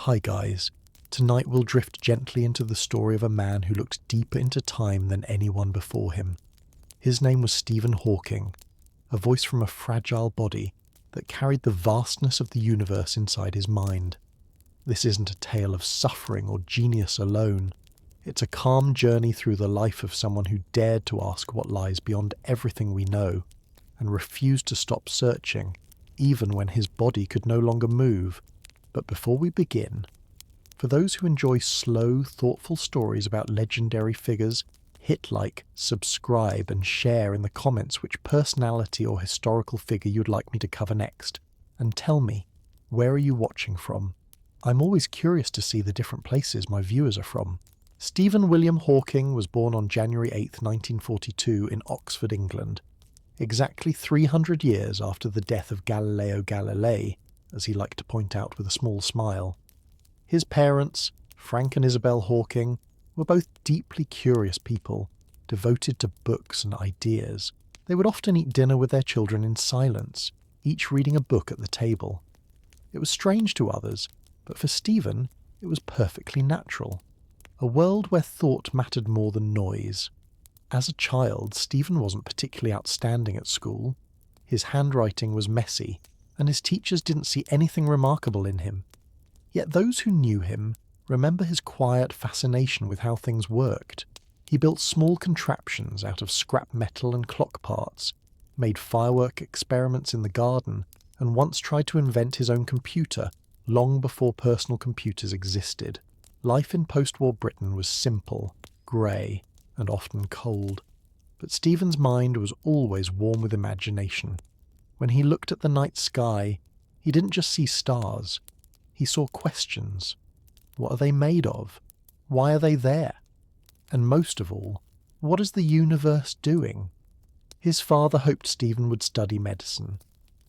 Hi guys, tonight we'll drift gently into the story of a man who looked deeper into time than anyone before him. His name was Stephen Hawking, a voice from a fragile body that carried the vastness of the universe inside his mind. This isn't a tale of suffering or genius alone. It's a calm journey through the life of someone who dared to ask what lies beyond everything we know, and refused to stop searching, even when his body could no longer move. But before we begin, for those who enjoy slow, thoughtful stories about legendary figures, hit like, subscribe and share in the comments which personality or historical figure you'd like me to cover next. And tell me, where are you watching from? I'm always curious to see the different places my viewers are from. Stephen William Hawking was born on January 8, 1942 in Oxford, England, exactly 300 years after the death of Galileo Galilei, as he liked to point out with a small smile. His parents, Frank and Isabel Hawking, were both deeply curious people, devoted to books and ideas. They would often eat dinner with their children in silence, each reading a book at the table. It was strange to others, but for Stephen, it was perfectly natural. A world where thought mattered more than noise. As a child, Stephen wasn't particularly outstanding at school. His handwriting was messy, and his teachers didn't see anything remarkable in him. Yet those who knew him remember his quiet fascination with how things worked. He built small contraptions out of scrap metal and clock parts, made firework experiments in the garden, and once tried to invent his own computer long before personal computers existed. Life in post-war Britain was simple, grey, and often cold. But Stephen's mind was always warm with imagination. When he looked at the night sky, he didn't just see stars. He saw questions. What are they made of? Why are they there? And most of all, what is the universe doing? His father hoped Stephen would study medicine,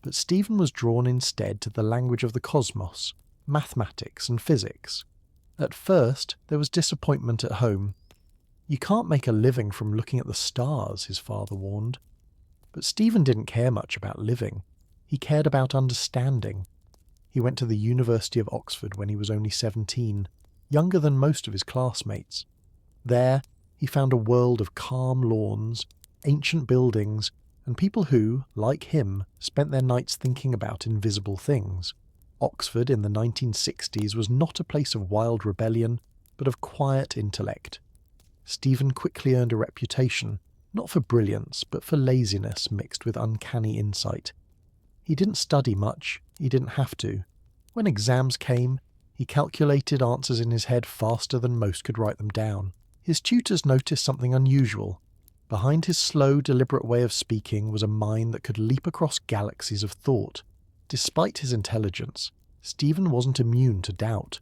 but Stephen was drawn instead to the language of the cosmos, mathematics and physics. At first, there was disappointment at home. You can't make a living from looking at the stars, his father warned. But Stephen didn't care much about living. He cared about understanding. He went to the University of Oxford when he was only 17, younger than most of his classmates. There, he found a world of calm lawns, ancient buildings, and people who, like him, spent their nights thinking about invisible things. Oxford in the 1960s was not a place of wild rebellion, but of quiet intellect. Stephen quickly earned a reputation, not for brilliance, but for laziness mixed with uncanny insight. He didn't study much, he didn't have to. When exams came, he calculated answers in his head faster than most could write them down. His tutors noticed something unusual. Behind his slow, deliberate way of speaking was a mind that could leap across galaxies of thought. Despite his intelligence, Stephen wasn't immune to doubt.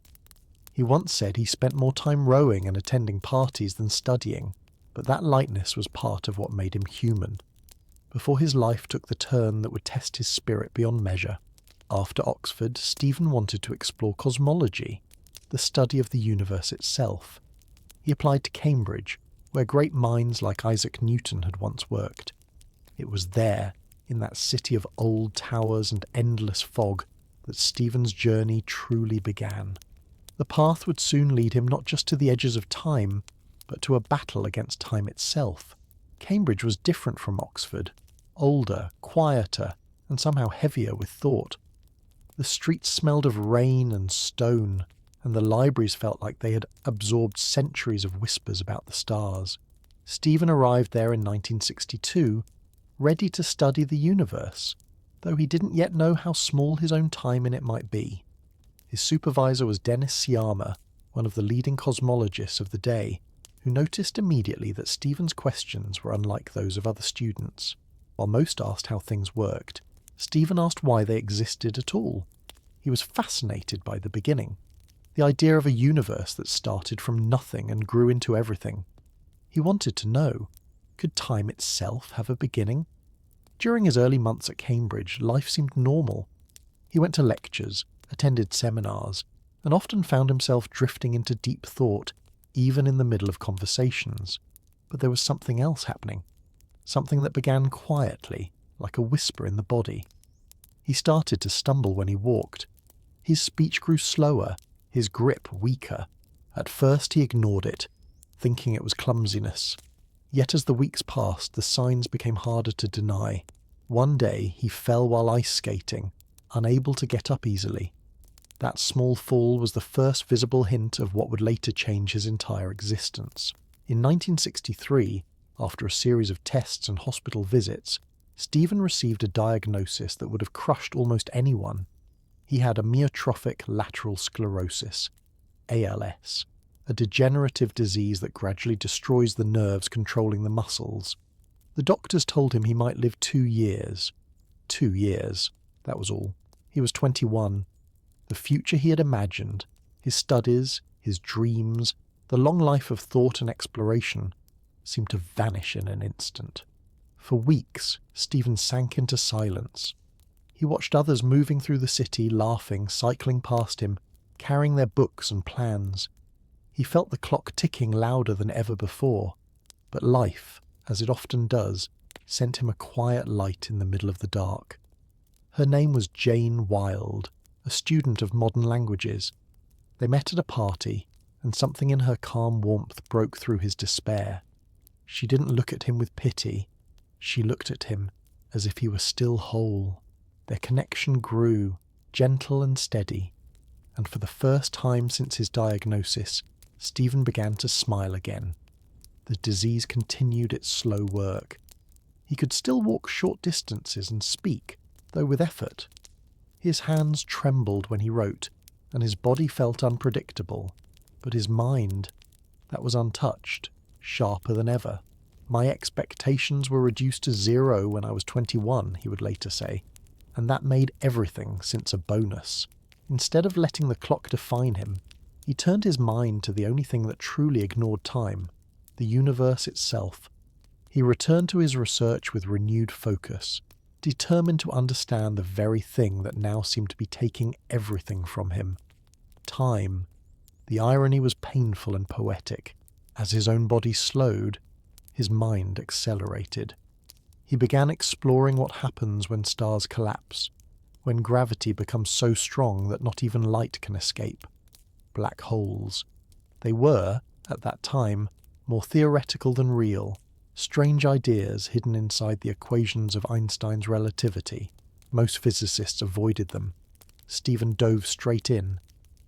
He once said he spent more time rowing and attending parties than studying, but that lightness was part of what made him human. Before his life took the turn that would test his spirit beyond measure. After Oxford, Stephen wanted to explore cosmology, the study of the universe itself. He applied to Cambridge, where great minds like Isaac Newton had once worked. It was there, in that city of old towers and endless fog, that Stephen's journey truly began. The path would soon lead him not just to the edges of time, but to a battle against time itself. Cambridge was different from Oxford, older, quieter, and somehow heavier with thought. The streets smelled of rain and stone, and the libraries felt like they had absorbed centuries of whispers about the stars. Stephen arrived there in 1962, ready to study the universe, though he didn't yet know how small his own time in it might be. His supervisor was Dennis Sciama, one of the leading cosmologists of the day, who noticed immediately that Stephen's questions were unlike those of other students. While most asked how things worked, Stephen asked why they existed at all. He was fascinated by the beginning, the idea of a universe that started from nothing and grew into everything. He wanted to know, could time itself have a beginning? During his early months at Cambridge, life seemed normal. He went to lectures, attended seminars, and often found himself drifting into deep thought, even in the middle of conversations. But there was something else happening. Something that began quietly, like a whisper in the body. He started to stumble when he walked. His speech grew slower, his grip weaker. At first he ignored it, thinking it was clumsiness. Yet as the weeks passed, the signs became harder to deny. One day he fell while ice skating, unable to get up easily. That small fall was the first visible hint of what would later change his entire existence. In 1963, after a series of tests and hospital visits, Stephen received a diagnosis that would have crushed almost anyone. He had amyotrophic lateral sclerosis, ALS, a degenerative disease that gradually destroys the nerves controlling the muscles. The doctors told him he might live 2 years. 2 years, that was all. He was 21. The future he had imagined, his studies, his dreams, the long life of thought and exploration, seemed to vanish in an instant. For weeks, Stephen sank into silence. He watched others moving through the city, laughing, cycling past him, carrying their books and plans. He felt the clock ticking louder than ever before, but life, as it often does, sent him a quiet light in the middle of the dark. Her name was Jane Wilde, a student of modern languages. They met at a party, and something in her calm warmth broke through his despair. She didn't look at him with pity. She looked at him as if he were still whole. Their connection grew, gentle and steady, and for the first time since his diagnosis, Stephen began to smile again. The disease continued its slow work. He could still walk short distances and speak, though with effort. His hands trembled when he wrote, and his body felt unpredictable, but his mind, that was untouched, sharper than ever. My expectations were reduced to 0 when I was 21, he would later say, and that made everything since a bonus. Instead of letting the clock define him, he turned his mind to the only thing that truly ignored time, the universe itself. He returned to his research with renewed focus, determined to understand the very thing that now seemed to be taking everything from him. Time. The irony was painful and poetic. As his own body slowed, his mind accelerated. He began exploring what happens when stars collapse, when gravity becomes so strong that not even light can escape. Black holes. They were, at that time, more theoretical than real, strange ideas hidden inside the equations of Einstein's relativity. Most physicists avoided them. Stephen dove straight in.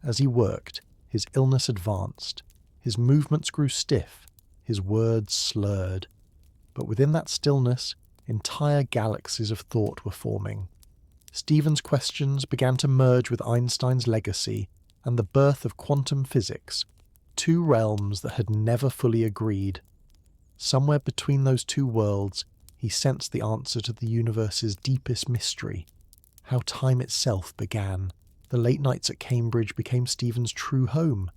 As he worked, his illness advanced. His movements grew stiff, his words slurred. But within that stillness, entire galaxies of thought were forming. Stephen's questions began to merge with Einstein's legacy and the birth of quantum physics, 2 realms that had never fully agreed. Somewhere between those 2 worlds, he sensed the answer to the universe's deepest mystery, how time itself began. The late nights at Cambridge became Stephen's true home.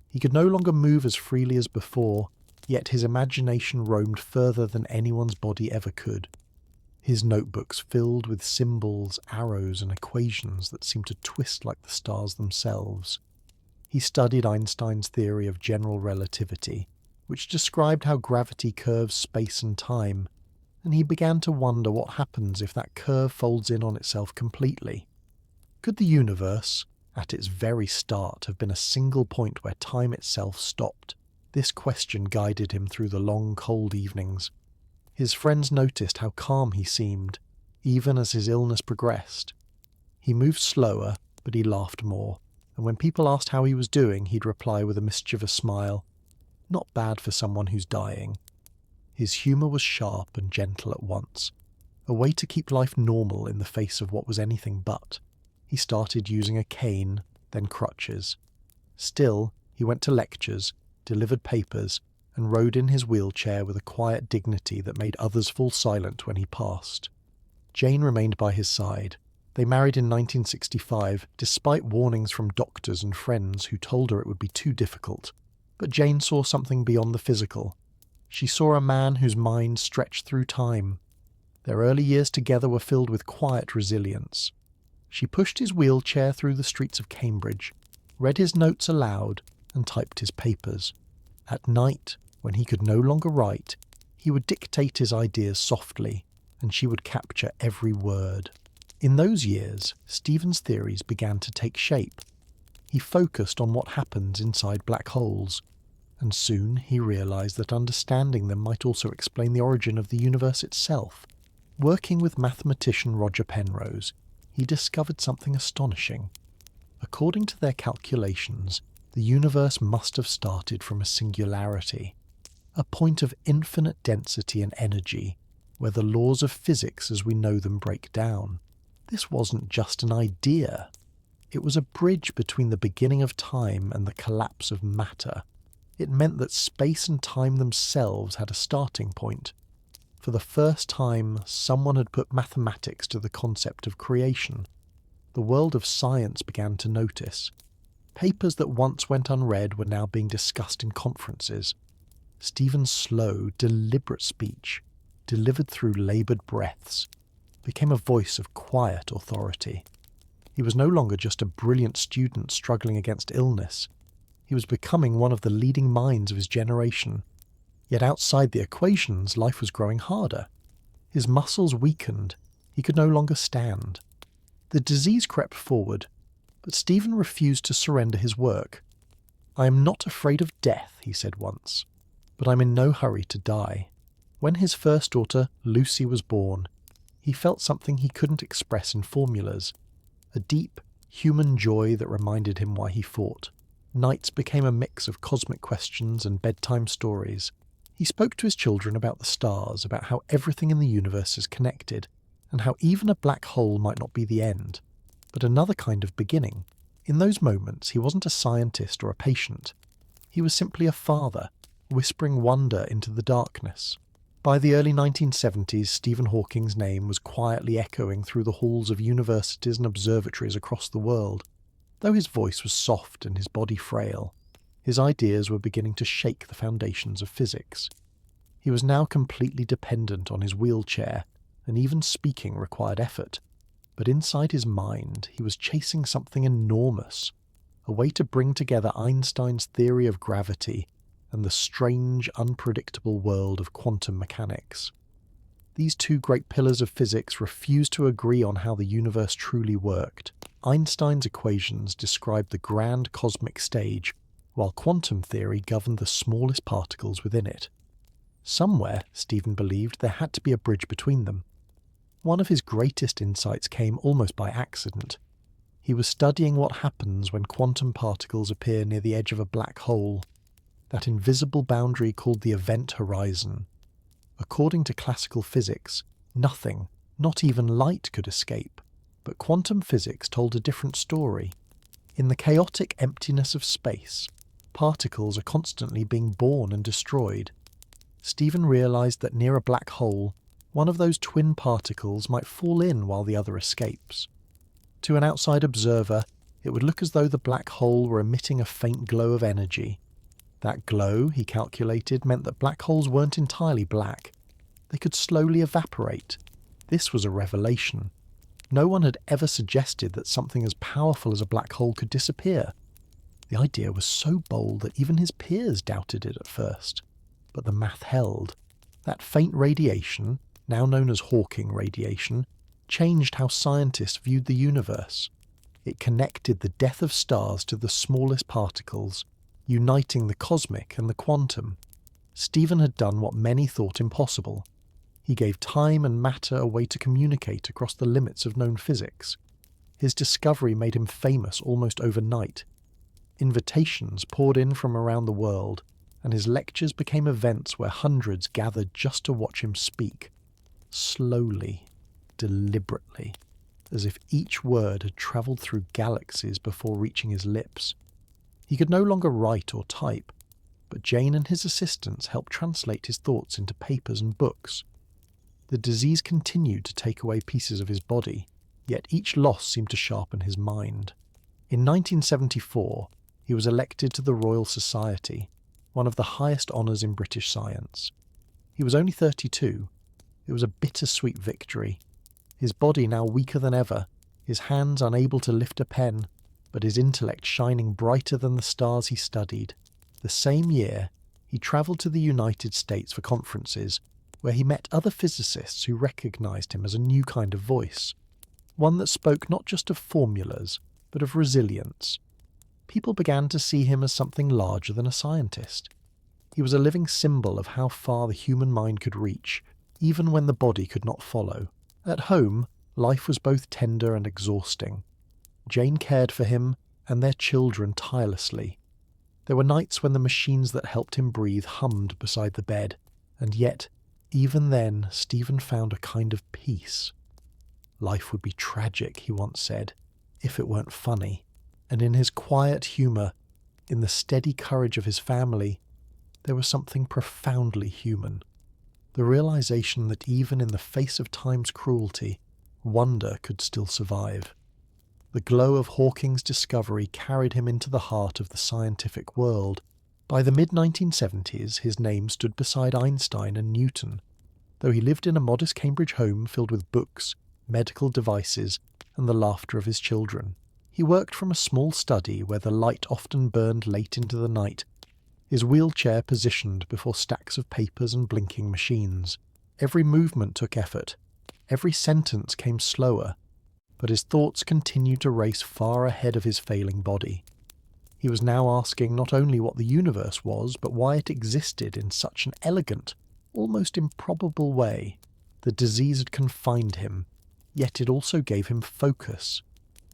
He could no longer move as freely as before, yet his imagination roamed further than anyone's body ever could. His notebooks filled with symbols, arrows, and equations that seemed to twist like the stars themselves. He studied Einstein's theory of general relativity, which described how gravity curves space and time, and he began to wonder what happens if that curve folds in on itself completely. Could the universe, at its very start, have been a single point where time itself stopped? This question guided him through the long, cold evenings. His friends noticed how calm he seemed, even as his illness progressed. He moved slower, but he laughed more, and when people asked how he was doing, he'd reply with a mischievous smile, "Not bad for someone who's dying." His humour was sharp and gentle at once, a way to keep life normal in the face of what was anything but. He started using a cane, then crutches. Still, he went to lectures, delivered papers, and rode in his wheelchair with a quiet dignity that made others fall silent when he passed. Jane remained by his side. They married in 1965, despite warnings from doctors and friends who told her it would be too difficult. But Jane saw something beyond the physical. She saw a man whose mind stretched through time. Their early years together were filled with quiet resilience. She pushed his wheelchair through the streets of Cambridge, read his notes aloud, and typed his papers. At night, when he could no longer write, he would dictate his ideas softly, and she would capture every word. In those years, Stephen's theories began to take shape. He focused on what happens inside black holes, and soon he realized that understanding them might also explain the origin of the universe itself. Working with mathematician Roger Penrose, he discovered something astonishing. According to their calculations, the universe must have started from a singularity, a point of infinite density and energy, where the laws of physics as we know them break down. This wasn't just an idea. It was a bridge between the beginning of time and the collapse of matter. It meant that space and time themselves had a starting point. For the first time, someone had put mathematics to the concept of creation. The world of science began to notice. Papers that once went unread were now being discussed in conferences. Stephen's slow, deliberate speech, delivered through laboured breaths, became a voice of quiet authority. He was no longer just a brilliant student struggling against illness. He was becoming one of the leading minds of his generation. Yet outside the equations, life was growing harder. His muscles weakened. He could no longer stand. The disease crept forward, but Stephen refused to surrender his work. "I am not afraid of death," he said once, "but I'm in no hurry to die." When his first daughter, Lucy, was born, he felt something he couldn't express in formulas, a deep, human joy that reminded him why he fought. Nights became a mix of cosmic questions and bedtime stories. He spoke to his children about the stars, about how everything in the universe is connected, and how even a black hole might not be the end, but another kind of beginning. In those moments, he wasn't a scientist or a patient. He was simply a father, whispering wonder into the darkness. By the early 1970s, Stephen Hawking's name was quietly echoing through the halls of universities and observatories across the world. Though his voice was soft and his body frail, his ideas were beginning to shake the foundations of physics. He was now completely dependent on his wheelchair, and even speaking required effort. But inside his mind, he was chasing something enormous, a way to bring together Einstein's theory of gravity and the strange, unpredictable world of quantum mechanics. These two great pillars of physics refused to agree on how the universe truly worked. Einstein's equations described the grand cosmic stage, while quantum theory governed the smallest particles within it. Somewhere, Stephen believed, there had to be a bridge between them. One of his greatest insights came almost by accident. He was studying what happens when quantum particles appear near the edge of a black hole, that invisible boundary called the event horizon. According to classical physics, nothing, not even light, could escape. But quantum physics told a different story. In the chaotic emptiness of space, particles are constantly being born and destroyed. Stephen realized that near a black hole, one of those twin particles might fall in while the other escapes. To an outside observer, it would look as though the black hole were emitting a faint glow of energy. That glow, he calculated, meant that black holes weren't entirely black. They could slowly evaporate. This was a revelation. No one had ever suggested that something as powerful as a black hole could disappear. The idea was so bold that even his peers doubted it at first. But the math held. That faint radiation, now known as Hawking radiation, changed how scientists viewed the universe. It connected the death of stars to the smallest particles, uniting the cosmic and the quantum. Stephen had done what many thought impossible. He gave time and matter a way to communicate across the limits of known physics. His discovery made him famous almost overnight. Invitations poured in from around the world, and his lectures became events where hundreds gathered just to watch him speak. Slowly, deliberately, as if each word had travelled through galaxies before reaching his lips. He could no longer write or type, but Jane and his assistants helped translate his thoughts into papers and books. The disease continued to take away pieces of his body, yet each loss seemed to sharpen his mind. In 1974, he was elected to the Royal Society, one of the highest honours in British science. He was only 32. It was a bittersweet victory. His body now weaker than ever, his hands unable to lift a pen, but his intellect shining brighter than the stars he studied. The same year, he travelled to the United States for conferences, where he met other physicists who recognised him as a new kind of voice, one that spoke not just of formulas, but of resilience. people began to see him as something larger than a scientist. He was a living symbol of how far the human mind could reach, even when the body could not follow. At home, life was both tender and exhausting. Jane cared for him and their children tirelessly. There were nights when the machines that helped him breathe hummed beside the bed, and yet, even then, Stephen found a kind of peace. Life would be tragic, he once said, if it weren't funny. And in his quiet humour, in the steady courage of his family, there was something profoundly human. The realization that even in the face of time's cruelty, wonder could still survive. The glow of Hawking's discovery carried him into the heart of the scientific world. By the mid-1970s, his name stood beside Einstein and Newton, though he lived in a modest Cambridge home filled with books, medical devices, and the laughter of his children. He worked from a small study where the light often burned late into the night, his wheelchair positioned before stacks of papers and blinking machines. Every movement took effort. Every sentence came slower, but his thoughts continued to race far ahead of his failing body. He was now asking not only what the universe was, but why it existed in such an elegant, almost improbable way. The disease had confined him, yet it also gave him focus.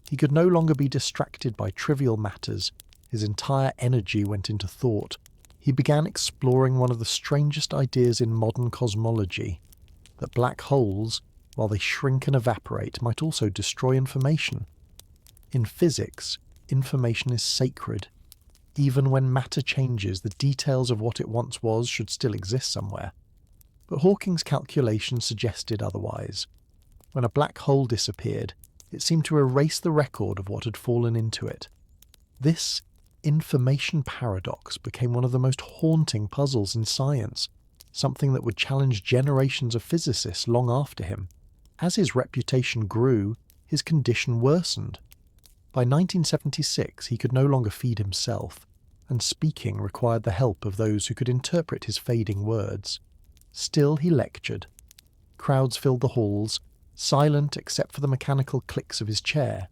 He could no longer be distracted by trivial matters. His entire energy went into thought. He began exploring one of the strangest ideas in modern cosmology, that black holes, while they shrink and evaporate, might also destroy information. In physics, information is sacred. Even when matter changes, the details of what it once was should still exist somewhere. But Hawking's calculations suggested otherwise. When a black hole disappeared, it seemed to erase the record of what had fallen into it. This information paradox became one of the most haunting puzzles in science, something that would challenge generations of physicists long after him. As his reputation grew, his condition worsened. By 1976, he could no longer feed himself, and speaking required the help of those who could interpret his fading words. Still, he lectured. Crowds filled the halls, silent except for the mechanical clicks of his chair.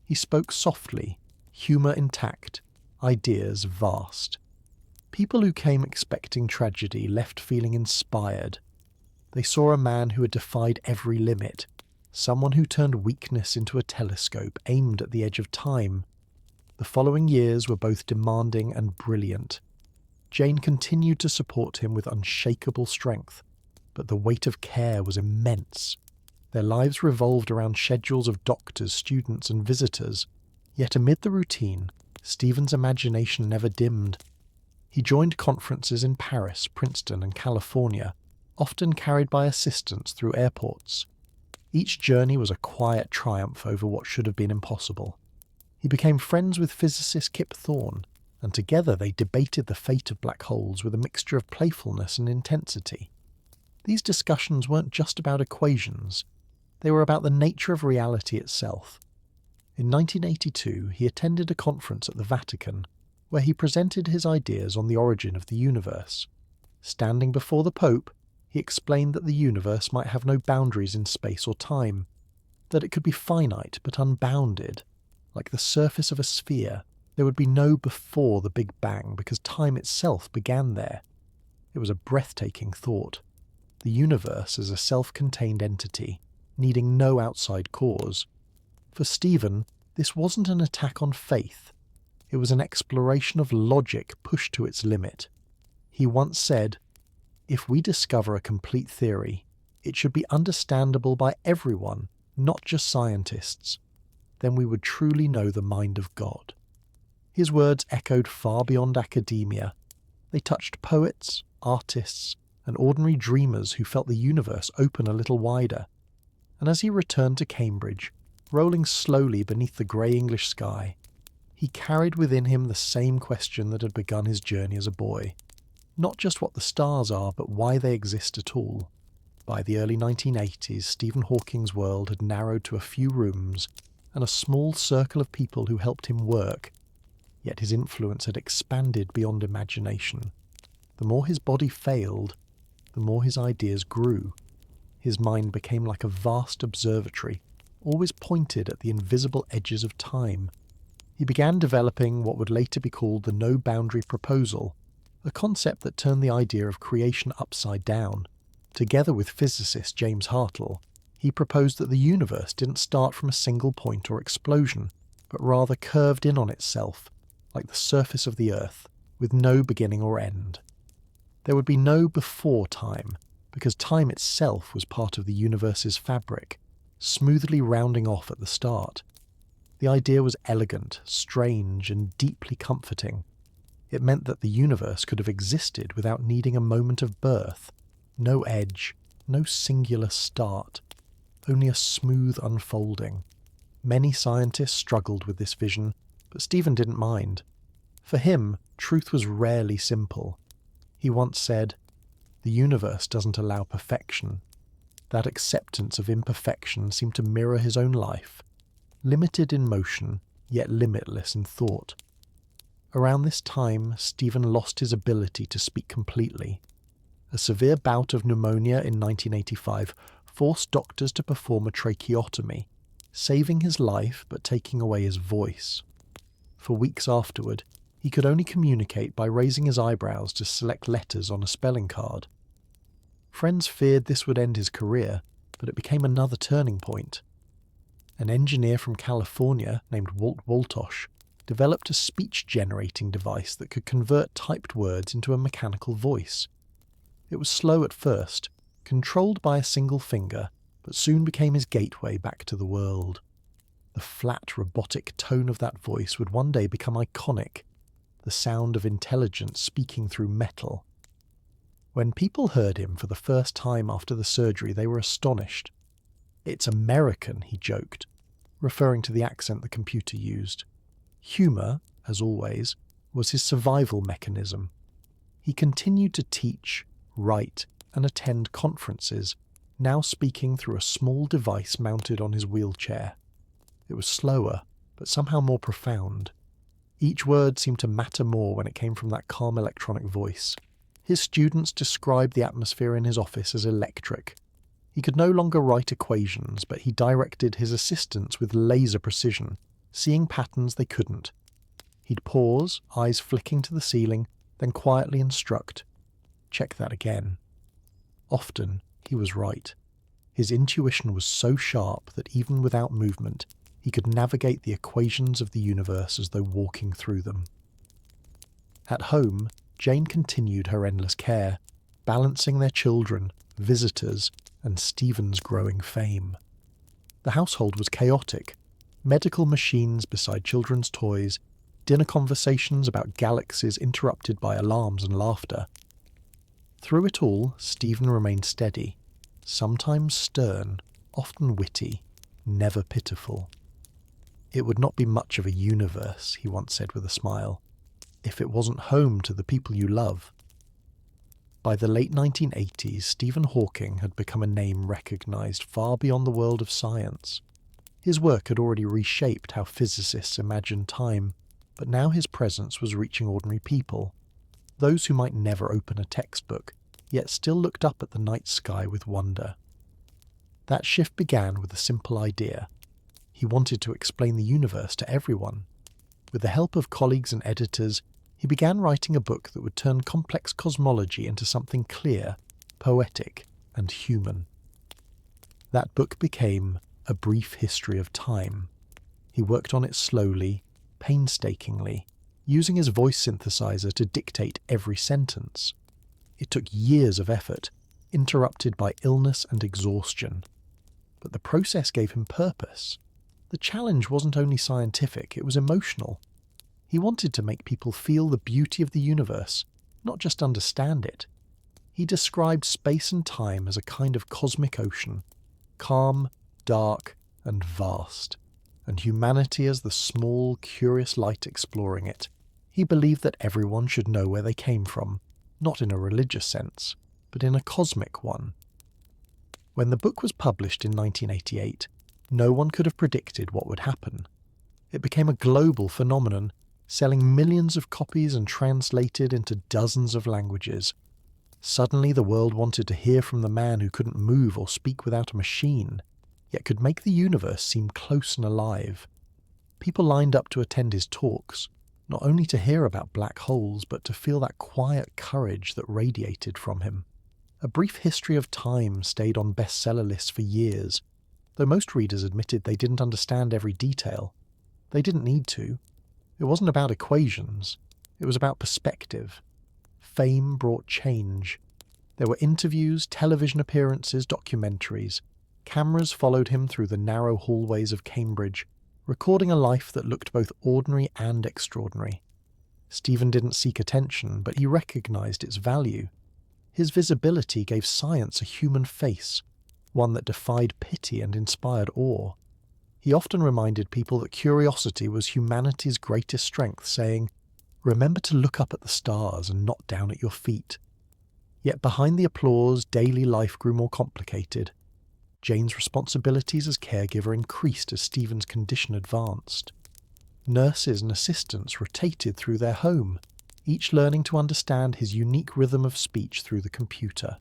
He spoke softly, humour intact, ideas vast. People who came expecting tragedy left feeling inspired. They saw a man who had defied every limit, someone who turned weakness into a telescope aimed at the edge of time. The following years were both demanding and brilliant. Jane continued to support him with unshakable strength, but the weight of care was immense. Their lives revolved around schedules of doctors, students, and visitors. Yet amid the routine, Stephen's imagination never dimmed. He joined conferences in Paris, Princeton, and California, often carried by assistants through airports. Each journey was a quiet triumph over what should have been impossible. He became friends with physicist Kip Thorne, and together they debated the fate of black holes with a mixture of playfulness and intensity. These discussions weren't just about equations. They were about the nature of reality itself. In 1982, he attended a conference at the Vatican, where he presented his ideas on the origin of the universe. Standing before the Pope, he explained that the universe might have no boundaries in space or time, that it could be finite but unbounded, like the surface of a sphere. There would be no before the Big Bang because time itself began there. It was a breathtaking thought. The universe as a self-contained entity, needing no outside cause. For Stephen, this wasn't an attack on faith. It was an exploration of logic pushed to its limit. He once said, "If we discover a complete theory, it should be understandable by everyone, not just scientists. Then we would truly know the mind of God." His words echoed far beyond academia. They touched poets, artists, and ordinary dreamers who felt the universe open a little wider. And as he returned to Cambridge, rolling slowly beneath the grey English sky, he carried within him the same question that had begun his journey as a boy. Not just what the stars are, but why they exist at all. By the early 1980s, Stephen Hawking's world had narrowed to a few rooms and a small circle of people who helped him work, yet his influence had expanded beyond imagination. The more his body failed, the more his ideas grew. His mind became like a vast observatory, always pointed at the invisible edges of time. He began developing what would later be called the no-boundary proposal, a concept that turned the idea of creation upside down. Together with physicist James Hartle, he proposed that the universe didn't start from a single point or explosion, but rather curved in on itself, like the surface of the Earth, with no beginning or end. There would be no before time, because time itself was part of the universe's fabric, smoothly rounding off at the start. The idea was elegant, strange, and deeply comforting. It meant that the universe could have existed without needing a moment of birth. No edge, no singular start, only a smooth unfolding. Many scientists struggled with this vision, but Stephen didn't mind. For him, truth was rarely simple. He once said, "The universe doesn't allow perfection." That acceptance of imperfection seemed to mirror his own life, limited in motion, yet limitless in thought. Around this time, Stephen lost his ability to speak completely. A severe bout of pneumonia in 1985 forced doctors to perform a tracheotomy, saving his life but taking away his voice. For weeks afterward, he could only communicate by raising his eyebrows to select letters on a spelling card. Friends feared this would end his career, but it became another turning point. An engineer from California named Walt Woltosz developed a speech-generating device that could convert typed words into a mechanical voice. It was slow at first, controlled by a single finger, but soon became his gateway back to the world. The flat, robotic tone of that voice would one day become iconic, the sound of intelligence speaking through metal. When people heard him for the first time after the surgery, they were astonished. "It's American," he joked, referring to the accent the computer used. Humour, as always, was his survival mechanism. He continued to teach, write, and attend conferences, now speaking through a small device mounted on his wheelchair. It was slower, but somehow more profound. Each word seemed to matter more when it came from that calm electronic voice. His students described the atmosphere in his office as electric. He could no longer write equations, but he directed his assistants with laser precision, seeing patterns they couldn't. He'd pause, eyes flicking to the ceiling, then quietly instruct, "Check that again." Often, he was right. His intuition was so sharp that even without movement, he could navigate the equations of the universe as though walking through them. At home, Jane continued her endless care, balancing their children, visitors, and Stephen's growing fame. The household was chaotic. Medical machines beside children's toys, dinner conversations about galaxies interrupted by alarms and laughter. Through it all, Stephen remained steady, sometimes stern, often witty, never pitiful. "It would not be much of a universe," he once said with a smile, "if it wasn't home to the people you love." By the late 1980s, Stephen Hawking had become a name recognised far beyond the world of science. His work had already reshaped how physicists imagined time, but now his presence was reaching ordinary people, those who might never open a textbook, yet still looked up at the night sky with wonder. That shift began with a simple idea. He wanted to explain the universe to everyone. With the help of colleagues and editors, he began writing a book that would turn complex cosmology into something clear, poetic, and human. That book became A Brief History of Time. He worked on it slowly, painstakingly, using his voice synthesizer to dictate every sentence. It took years of effort, interrupted by illness and exhaustion. But the process gave him purpose. The challenge wasn't only scientific, it was emotional. He wanted to make people feel the beauty of the universe, not just understand it. He described space and time as a kind of cosmic ocean, calm, dark, and vast, and humanity as the small, curious light exploring it. He believed that everyone should know where they came from, not in a religious sense, but in a cosmic one. When the book was published in 1988, no one could have predicted what would happen. It became a global phenomenon, selling millions of copies and translated into dozens of languages. Suddenly the world wanted to hear from the man who couldn't move or speak without a machine, yet could make the universe seem close and alive. People lined up to attend his talks, not only to hear about black holes, but to feel that quiet courage that radiated from him. A Brief History of Time stayed on bestseller lists for years, though most readers admitted they didn't understand every detail. They didn't need to. It wasn't about equations, it was about perspective. Fame brought change. There were interviews, television appearances, documentaries. Cameras followed him through the narrow hallways of Cambridge, recording a life that looked both ordinary and extraordinary. Stephen didn't seek attention, but he recognized its value. His visibility gave science a human face, one that defied pity and inspired awe. He often reminded people that curiosity was humanity's greatest strength, saying, "Remember to look up at the stars and not down at your feet." Yet behind the applause, daily life grew more complicated. Jane's responsibilities as caregiver increased as Stephen's condition advanced. Nurses and assistants rotated through their home, each learning to understand his unique rhythm of speech through the computer.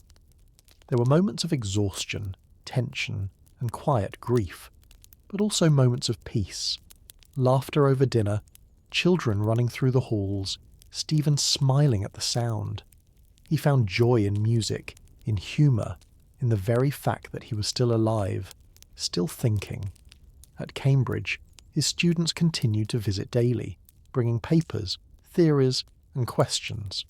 There were moments of exhaustion, tension, and quiet grief, but also moments of peace. Laughter over dinner, children running through the halls, Stephen smiling at the sound. He found joy in music, in humour, in the very fact that he was still alive, still thinking. At Cambridge, his students continued to visit daily, bringing papers, theories, and questions.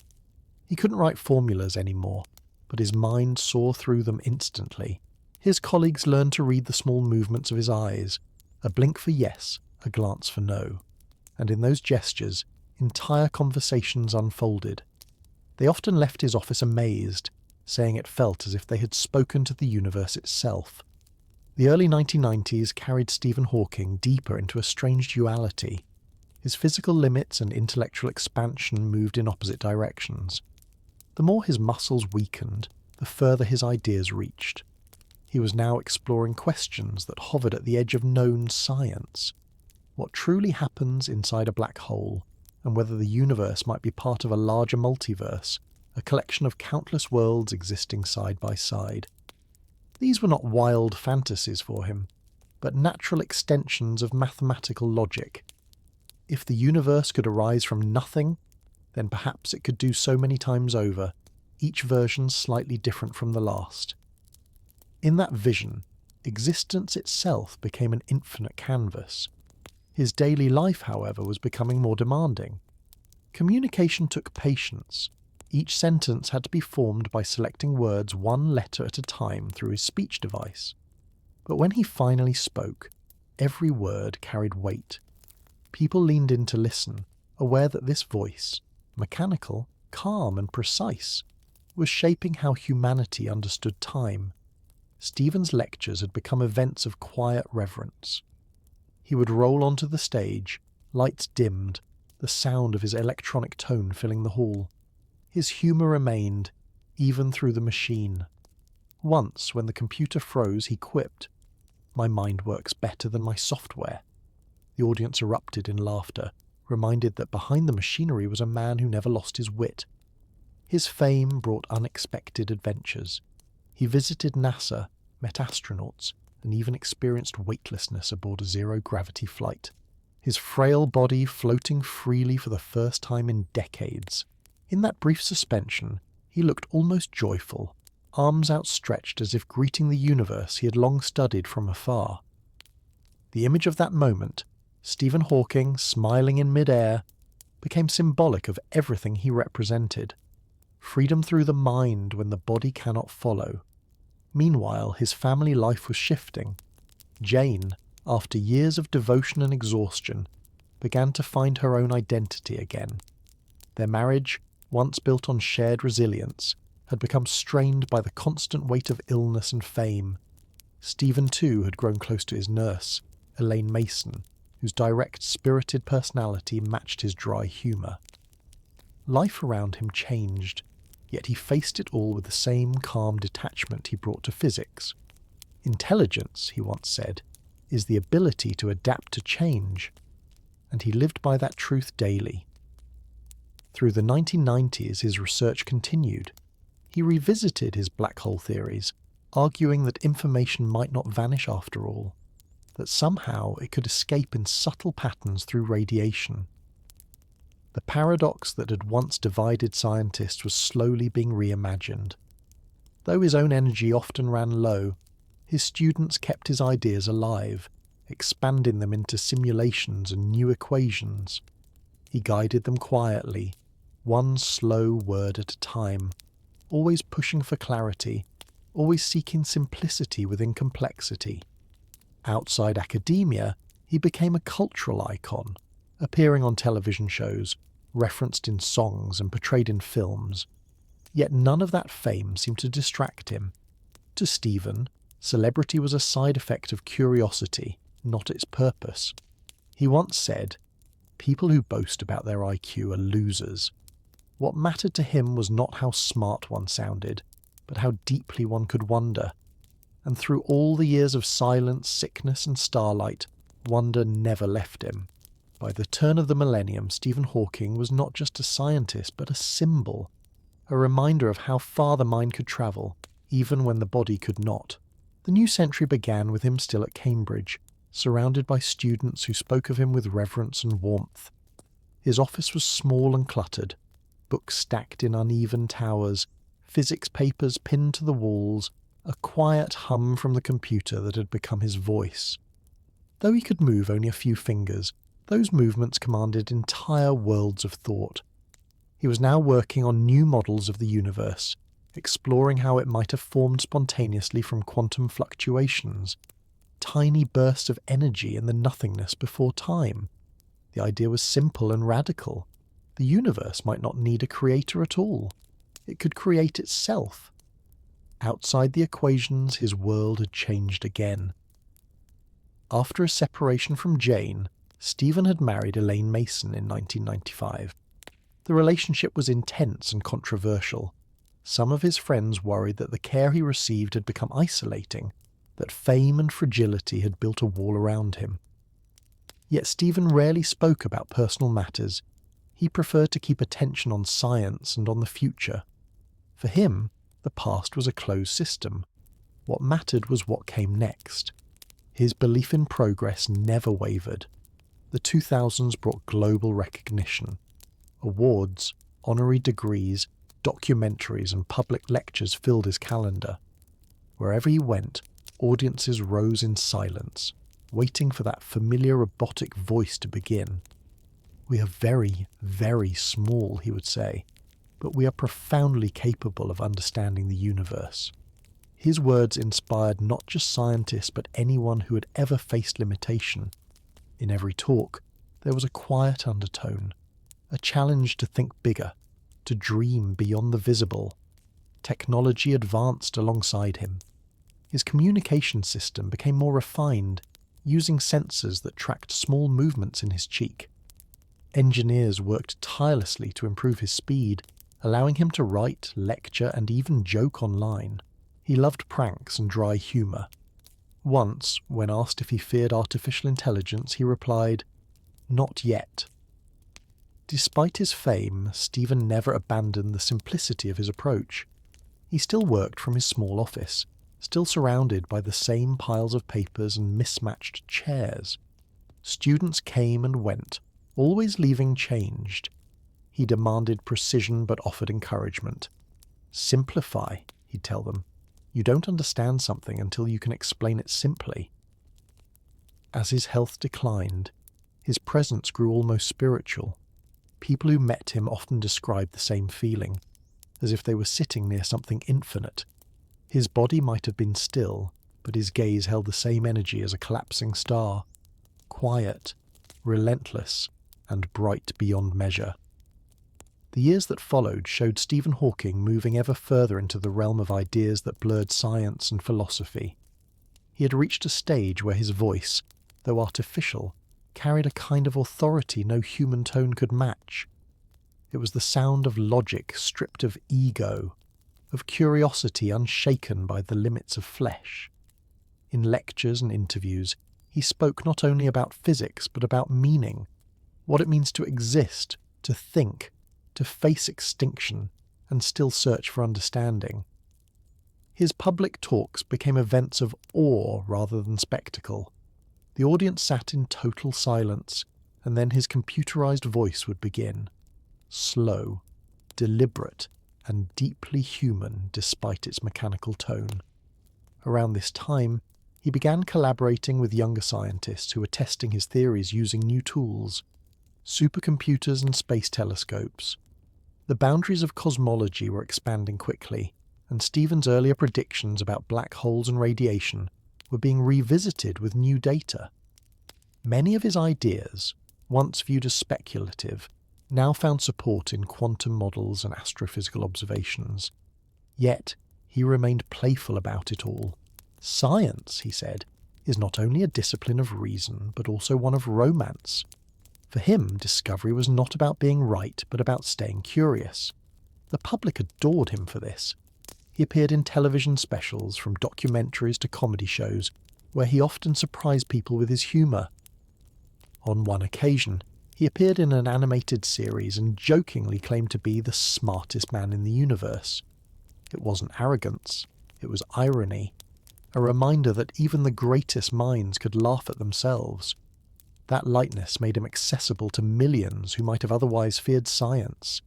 He couldn't write formulas anymore, but his mind saw through them instantly. His colleagues learned to read the small movements of his eyes, a blink for yes, a glance for no. And in those gestures, entire conversations unfolded. They often left his office amazed, saying it felt as if they had spoken to the universe itself. The early 1990s carried Stephen Hawking deeper into a strange duality. His physical limits and intellectual expansion moved in opposite directions. The more his muscles weakened, the further his ideas reached. He was now exploring questions that hovered at the edge of known science. What truly happens inside a black hole, and whether the universe might be part of a larger multiverse, a collection of countless worlds existing side by side. These were not wild fantasies for him, but natural extensions of mathematical logic. If the universe could arise from nothing, then perhaps it could do so many times over, each version slightly different from the last. In that vision, existence itself became an infinite canvas. His daily life, however, was becoming more demanding. Communication took patience. Each sentence had to be formed by selecting words one letter at a time through his speech device. But when he finally spoke, every word carried weight. People leaned in to listen, aware that this voice, mechanical, calm and precise, was shaping how humanity understood time. Stephen's lectures had become events of quiet reverence. He would roll onto the stage, lights dimmed, the sound of his electronic tone filling the hall. His humour remained, even through the machine. Once, when the computer froze, he quipped, "My mind works better than my software." The audience erupted in laughter, reminded that behind the machinery was a man who never lost his wit. His fame brought unexpected adventures. He visited NASA, met astronauts, and even experienced weightlessness aboard a zero-gravity flight. His frail body floating freely for the first time in decades. In that brief suspension, he looked almost joyful, arms outstretched as if greeting the universe he had long studied from afar. The image of that moment, Stephen Hawking smiling in mid-air, became symbolic of everything he represented. Freedom through the mind when the body cannot follow. Meanwhile, his family life was shifting. Jane, after years of devotion and exhaustion, began to find her own identity again. Their marriage, once built on shared resilience, had become strained by the constant weight of illness and fame. Stephen, too, had grown close to his nurse, Elaine Mason, whose direct, spirited personality matched his dry humour. Life around him changed, yet he faced it all with the same calm detachment he brought to physics. Intelligence, he once said, is the ability to adapt to change, and he lived by that truth daily. Through the 1990s, his research continued. He revisited his black hole theories, arguing that information might not vanish after all. that somehow it could escape in subtle patterns through radiation. The paradox that had once divided scientists was slowly being reimagined. Though his own energy often ran low, his students kept his ideas alive, expanding them into simulations and new equations. He guided them quietly, one slow word at a time, always pushing for clarity, always seeking simplicity within complexity. Outside academia, he became a cultural icon, appearing on television shows, referenced in songs and portrayed in films. Yet none of that fame seemed to distract him. To Stephen, celebrity was a side effect of curiosity, not its purpose. He once said, "People who boast about their IQ are losers." What mattered to him was not how smart one sounded, but how deeply one could wonder. And through all the years of silence, sickness and starlight, wonder never left him. By the turn of the millennium, Stephen Hawking was not just a scientist, but a symbol, a reminder of how far the mind could travel, even when the body could not. The new century began with him still at Cambridge, surrounded by students who spoke of him with reverence and warmth. His office was small and cluttered, books stacked in uneven towers, physics papers pinned to the walls, a quiet hum from the computer that had become his voice. Though he could move only a few fingers, those movements commanded entire worlds of thought. He was now working on new models of the universe, exploring how it might have formed spontaneously from quantum fluctuations, tiny bursts of energy in the nothingness before time. The idea was simple and radical. The universe might not need a creator at all. It could create itself. Outside the equations, his world had changed again. After a separation from Jane, Stephen had married Elaine Mason in 1995. The relationship was intense and controversial. Some of his friends worried that the care he received had become isolating, that fame and fragility had built a wall around him. Yet Stephen rarely spoke about personal matters. He preferred to keep attention on science and on the future. For him, the past was a closed system. What mattered was what came next. His belief in progress never wavered. The 2000s brought global recognition. Awards, honorary degrees, documentaries and public lectures filled his calendar. Wherever he went, audiences rose in silence, waiting for that familiar robotic voice to begin. "We are very, very small," he would say, "but we are profoundly capable of understanding the universe." His words inspired not just scientists but anyone who had ever faced limitation. In every talk, there was a quiet undertone, a challenge to think bigger, to dream beyond the visible. Technology advanced alongside him. His communication system became more refined, using sensors that tracked small movements in his cheek. Engineers worked tirelessly to improve his speed, allowing him to write, lecture, and even joke online. He loved pranks and dry humour. Once, when asked if he feared artificial intelligence, he replied, "Not yet." Despite his fame, Stephen never abandoned the simplicity of his approach. He still worked from his small office, still surrounded by the same piles of papers and mismatched chairs. Students came and went, always leaving changed. He demanded precision but offered encouragement. "Simplify," he'd tell them. "You don't understand something until you can explain it simply." As his health declined, his presence grew almost spiritual. People who met him often described the same feeling, as if they were sitting near something infinite. His body might have been still, but his gaze held the same energy as a collapsing star, quiet, relentless, and bright beyond measure. The years that followed showed Stephen Hawking moving ever further into the realm of ideas that blurred science and philosophy. He had reached a stage where his voice, though artificial, carried a kind of authority no human tone could match. It was the sound of logic stripped of ego, of curiosity unshaken by the limits of flesh. In lectures and interviews, he spoke not only about physics but about meaning, what it means to exist, to think, to face extinction, and still search for understanding. His public talks became events of awe rather than spectacle. The audience sat in total silence, and then his computerized voice would begin. Slow, deliberate, and deeply human despite its mechanical tone. Around this time, he began collaborating with younger scientists who were testing his theories using new tools, supercomputers and space telescopes. The boundaries of cosmology were expanding quickly, and Stephen's earlier predictions about black holes and radiation were being revisited with new data. Many of his ideas, once viewed as speculative, now found support in quantum models and astrophysical observations. Yet, he remained playful about it all. Science, he said, is not only a discipline of reason, but also one of romance. For him, discovery was not about being right, but about staying curious. The public adored him for this. He appeared in television specials, from documentaries to comedy shows, where he often surprised people with his humour. On one occasion, he appeared in an animated series and jokingly claimed to be the smartest man in the universe. It wasn't arrogance, it was irony, a reminder that even the greatest minds could laugh at themselves. That lightness made him accessible to millions who might have otherwise feared science.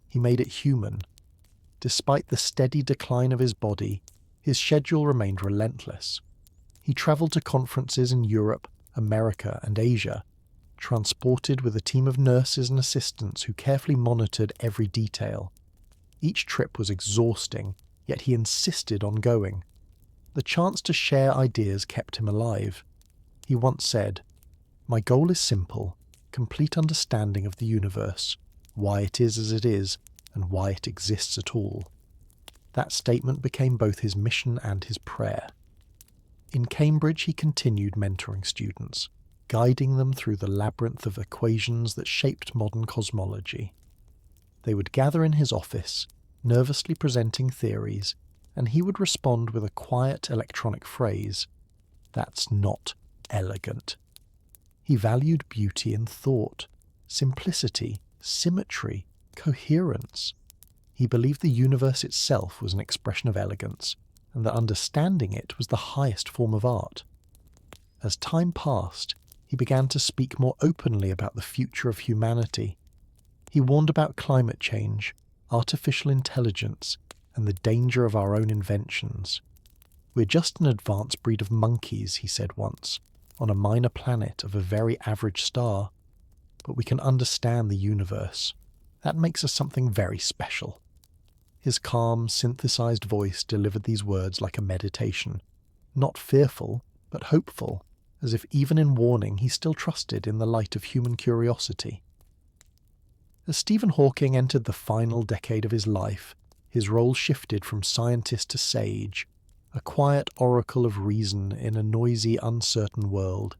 He made it human. Despite the steady decline of his body, his schedule remained relentless. He travelled to conferences in Europe, America, and Asia, transported with a team of nurses and assistants who carefully monitored every detail. Each trip was exhausting, yet he insisted on going. The chance to share ideas kept him alive. He once said, "My goal is simple, complete understanding of the universe, why it is as it is, and why it exists at all." That statement became both his mission and his prayer. In Cambridge, he continued mentoring students, guiding them through the labyrinth of equations that shaped modern cosmology. They would gather in his office, nervously presenting theories, and he would respond with a quiet electronic phrase, "That's not elegant." He valued beauty in thought, simplicity, symmetry, coherence. He believed the universe itself was an expression of elegance, and that understanding it was the highest form of art. As time passed, he began to speak more openly about the future of humanity. He warned about climate change, artificial intelligence, and the danger of our own inventions. "We're just an advanced breed of monkeys," he said once, "on a minor planet of a very average star. But we can understand the universe. That makes us something very special." His calm, synthesized voice delivered these words like a meditation, not fearful, but hopeful, as if even in warning he still trusted in the light of human curiosity. As Stephen Hawking entered the final decade of his life, his role shifted from scientist to sage, a quiet oracle of reason in a noisy, uncertain world.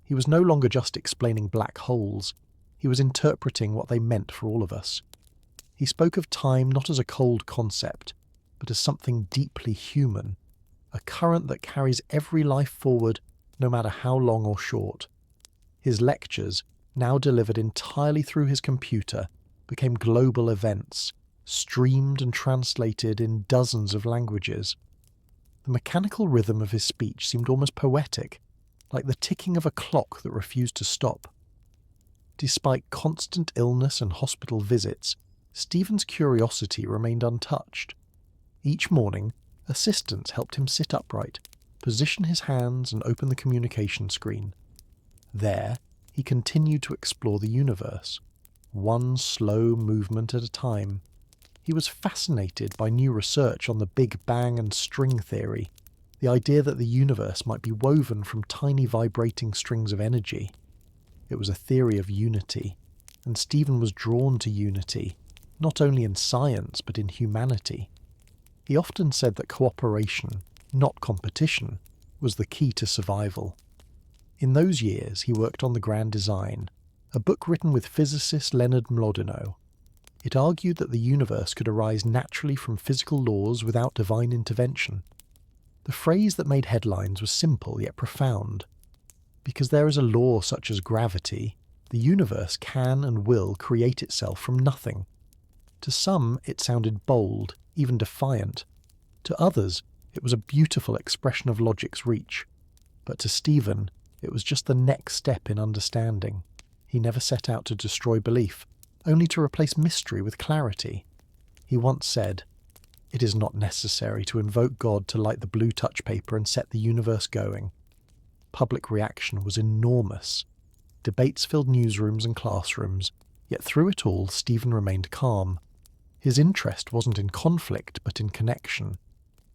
He was no longer just explaining black holes, he was interpreting what they meant for all of us. He spoke of time not as a cold concept, but as something deeply human, a current that carries every life forward, no matter how long or short. His lectures, now delivered entirely through his computer, became global events, streamed and translated in dozens of languages. The mechanical rhythm of his speech seemed almost poetic, like the ticking of a clock that refused to stop. Despite constant illness and hospital visits, Stephen's curiosity remained untouched. Each morning, assistants helped him sit upright, position his hands and open the communication screen. There, he continued to explore the universe, one slow movement at a time. He was fascinated by new research on the Big Bang and string theory, the idea that the universe might be woven from tiny vibrating strings of energy. It was a theory of unity, and Stephen was drawn to unity, not only in science but in humanity. He often said that cooperation, not competition, was the key to survival. In those years he worked on The Grand Design, a book written with physicist Leonard Mlodinow. It argued that the universe could arise naturally from physical laws without divine intervention. The phrase that made headlines was simple yet profound. Because there is a law such as gravity, the universe can and will create itself from nothing. To some, it sounded bold, even defiant. To others, it was a beautiful expression of logic's reach. But to Stephen, It was just the next step in understanding. He never set out to destroy belief, only to replace mystery with clarity. He once said, "It is not necessary to invoke God to light the blue touch paper and set the universe going." Public reaction was enormous. Debates filled newsrooms and classrooms, yet through it all, Stephen remained calm. His interest wasn't in conflict, but in connection.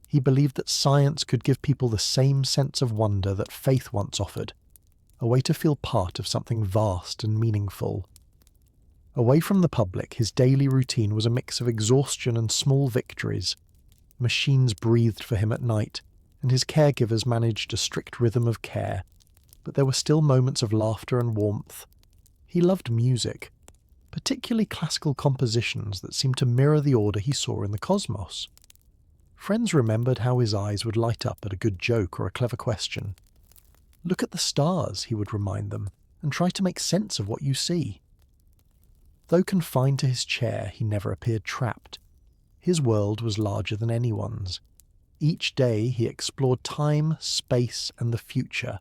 He believed that science could give people the same sense of wonder that faith once offered, a way to feel part of something vast and meaningful. Away from the public, his daily routine was a mix of exhaustion and small victories. Machines breathed for him at night, and his caregivers managed a strict rhythm of care, but there were still moments of laughter and warmth. He loved music, particularly classical compositions that seemed to mirror the order he saw in the cosmos. Friends remembered how his eyes would light up at a good joke or a clever question. "Look at the stars," he would remind them, "and try to make sense of what you see." Though confined to his chair, he never appeared trapped. His world was larger than anyone's. Each day he explored time, space, and the future,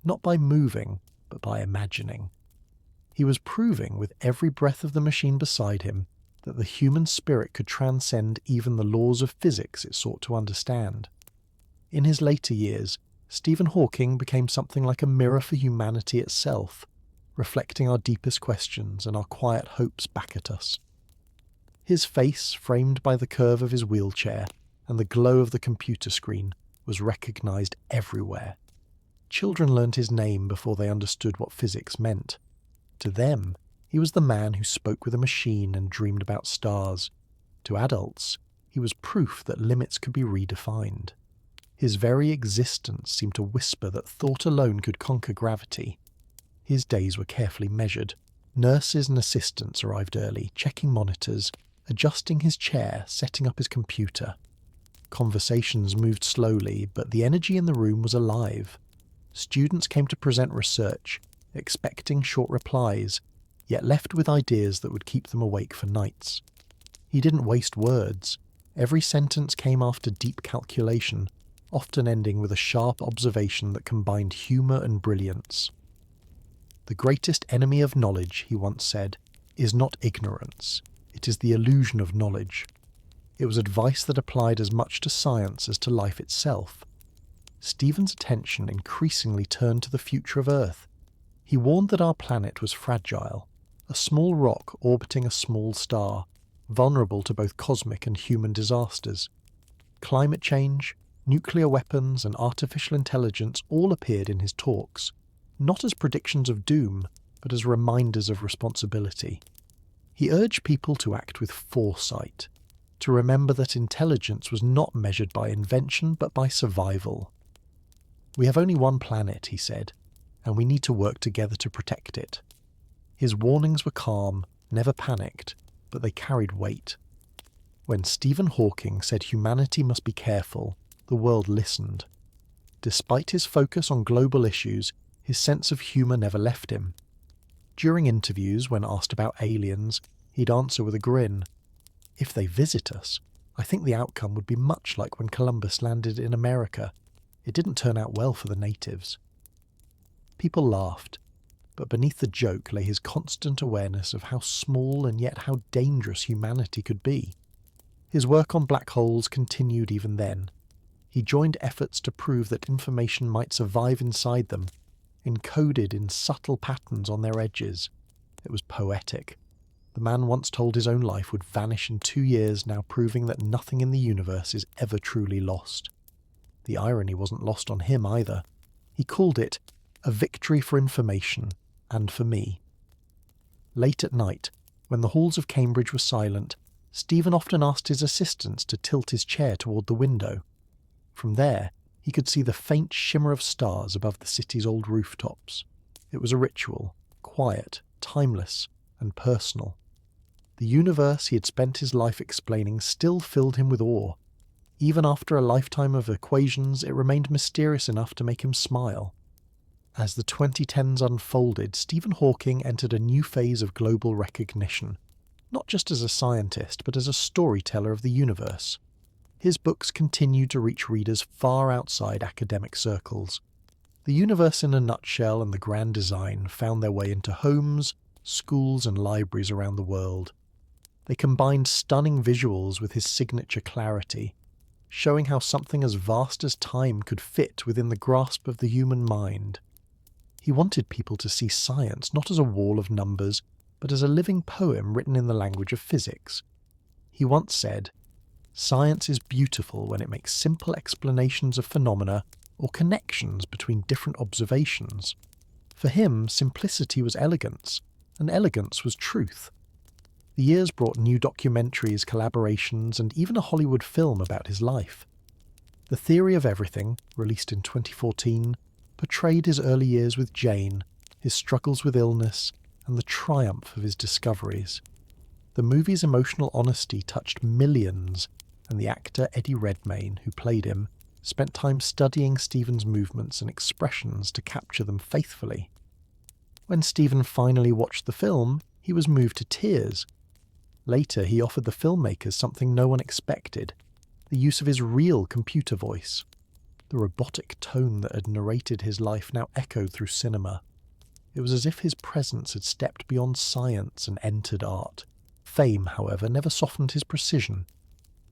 not by moving, but by imagining. He was proving with every breath of the machine beside him that the human spirit could transcend even the laws of physics it sought to understand. In his later years, Stephen Hawking became something like a mirror for humanity itself, reflecting our deepest questions and our quiet hopes back at us. His face, framed by the curve of his wheelchair and the glow of the computer screen, was recognized everywhere. Children learned his name before they understood what physics meant. To them, he was the man who spoke with a machine and dreamed about stars. To adults, he was proof that limits could be redefined. His very existence seemed to whisper that thought alone could conquer gravity. His days were carefully measured. Nurses and assistants arrived early, checking monitors, adjusting his chair, setting up his computer. Conversations moved slowly, but the energy in the room was alive. Students came to present research, expecting short replies, yet left with ideas that would keep them awake for nights. He didn't waste words. Every sentence came after deep calculation, often ending with a sharp observation that combined humour and brilliance. "The greatest enemy of knowledge," he once said, "is not ignorance. It is the illusion of knowledge." It was advice that applied as much to science as to life itself. Stephen's attention increasingly turned to the future of Earth. He warned that our planet was fragile, a small rock orbiting a small star, vulnerable to both cosmic and human disasters. Climate change, nuclear weapons, and artificial intelligence all appeared in his talks, not as predictions of doom, but as reminders of responsibility. He urged people to act with foresight, to remember that intelligence was not measured by invention but by survival. "We have only one planet," he said, "and we need to work together to protect it." His warnings were calm, never panicked, but they carried weight. When Stephen Hawking said humanity must be careful, the world listened. Despite his focus on global issues, his sense of humour never left him. During interviews, when asked about aliens, he'd answer with a grin, "If they visit us, I think the outcome would be much like when Columbus landed in America. It didn't turn out well for the natives." People laughed, but beneath the joke lay his constant awareness of how small and yet how dangerous humanity could be. His work on black holes continued even then. He joined efforts to prove that information might survive inside them, encoded in subtle patterns on their edges. It was poetic. The man once told his own life would vanish in 2 years, now proving that nothing in the universe is ever truly lost. The irony wasn't lost on him either. He called it a victory for information, and for me. Late at night, when the halls of Cambridge were silent, Stephen often asked his assistants to tilt his chair toward the window. From there, he could see the faint shimmer of stars above the city's old rooftops. It was a ritual, quiet, timeless, and personal. The universe he had spent his life explaining still filled him with awe. Even after a lifetime of equations, it remained mysterious enough to make him smile. As the 2010s unfolded, Stephen Hawking entered a new phase of global recognition, not just as a scientist, but as a storyteller of the universe. His books continued to reach readers far outside academic circles. The universe in a nutshell and the grand design found their way into homes, schools and libraries around the world. They combined stunning visuals with his signature clarity, showing how something as vast as time could fit within the grasp of the human mind. He wanted people to see science not as a wall of numbers, but as a living poem written in the language of physics. He once said, "Science is beautiful when it makes simple explanations of phenomena or connections between different observations." For him, simplicity was elegance, and elegance was truth. The years brought new documentaries, collaborations, and even a Hollywood film about his life. The Theory of Everything, released in 2014, portrayed his early years with Jane, his struggles with illness, and the triumph of his discoveries. The movie's emotional honesty touched millions, and the actor Eddie Redmayne, who played him, spent time studying Stephen's movements and expressions to capture them faithfully. When Stephen finally watched the film, he was moved to tears. Later, he offered the filmmakers something no one expected: the use of his real computer voice. The robotic tone that had narrated his life now echoed through cinema. It was as if his presence had stepped beyond science and entered art. Fame, however, never softened his precision.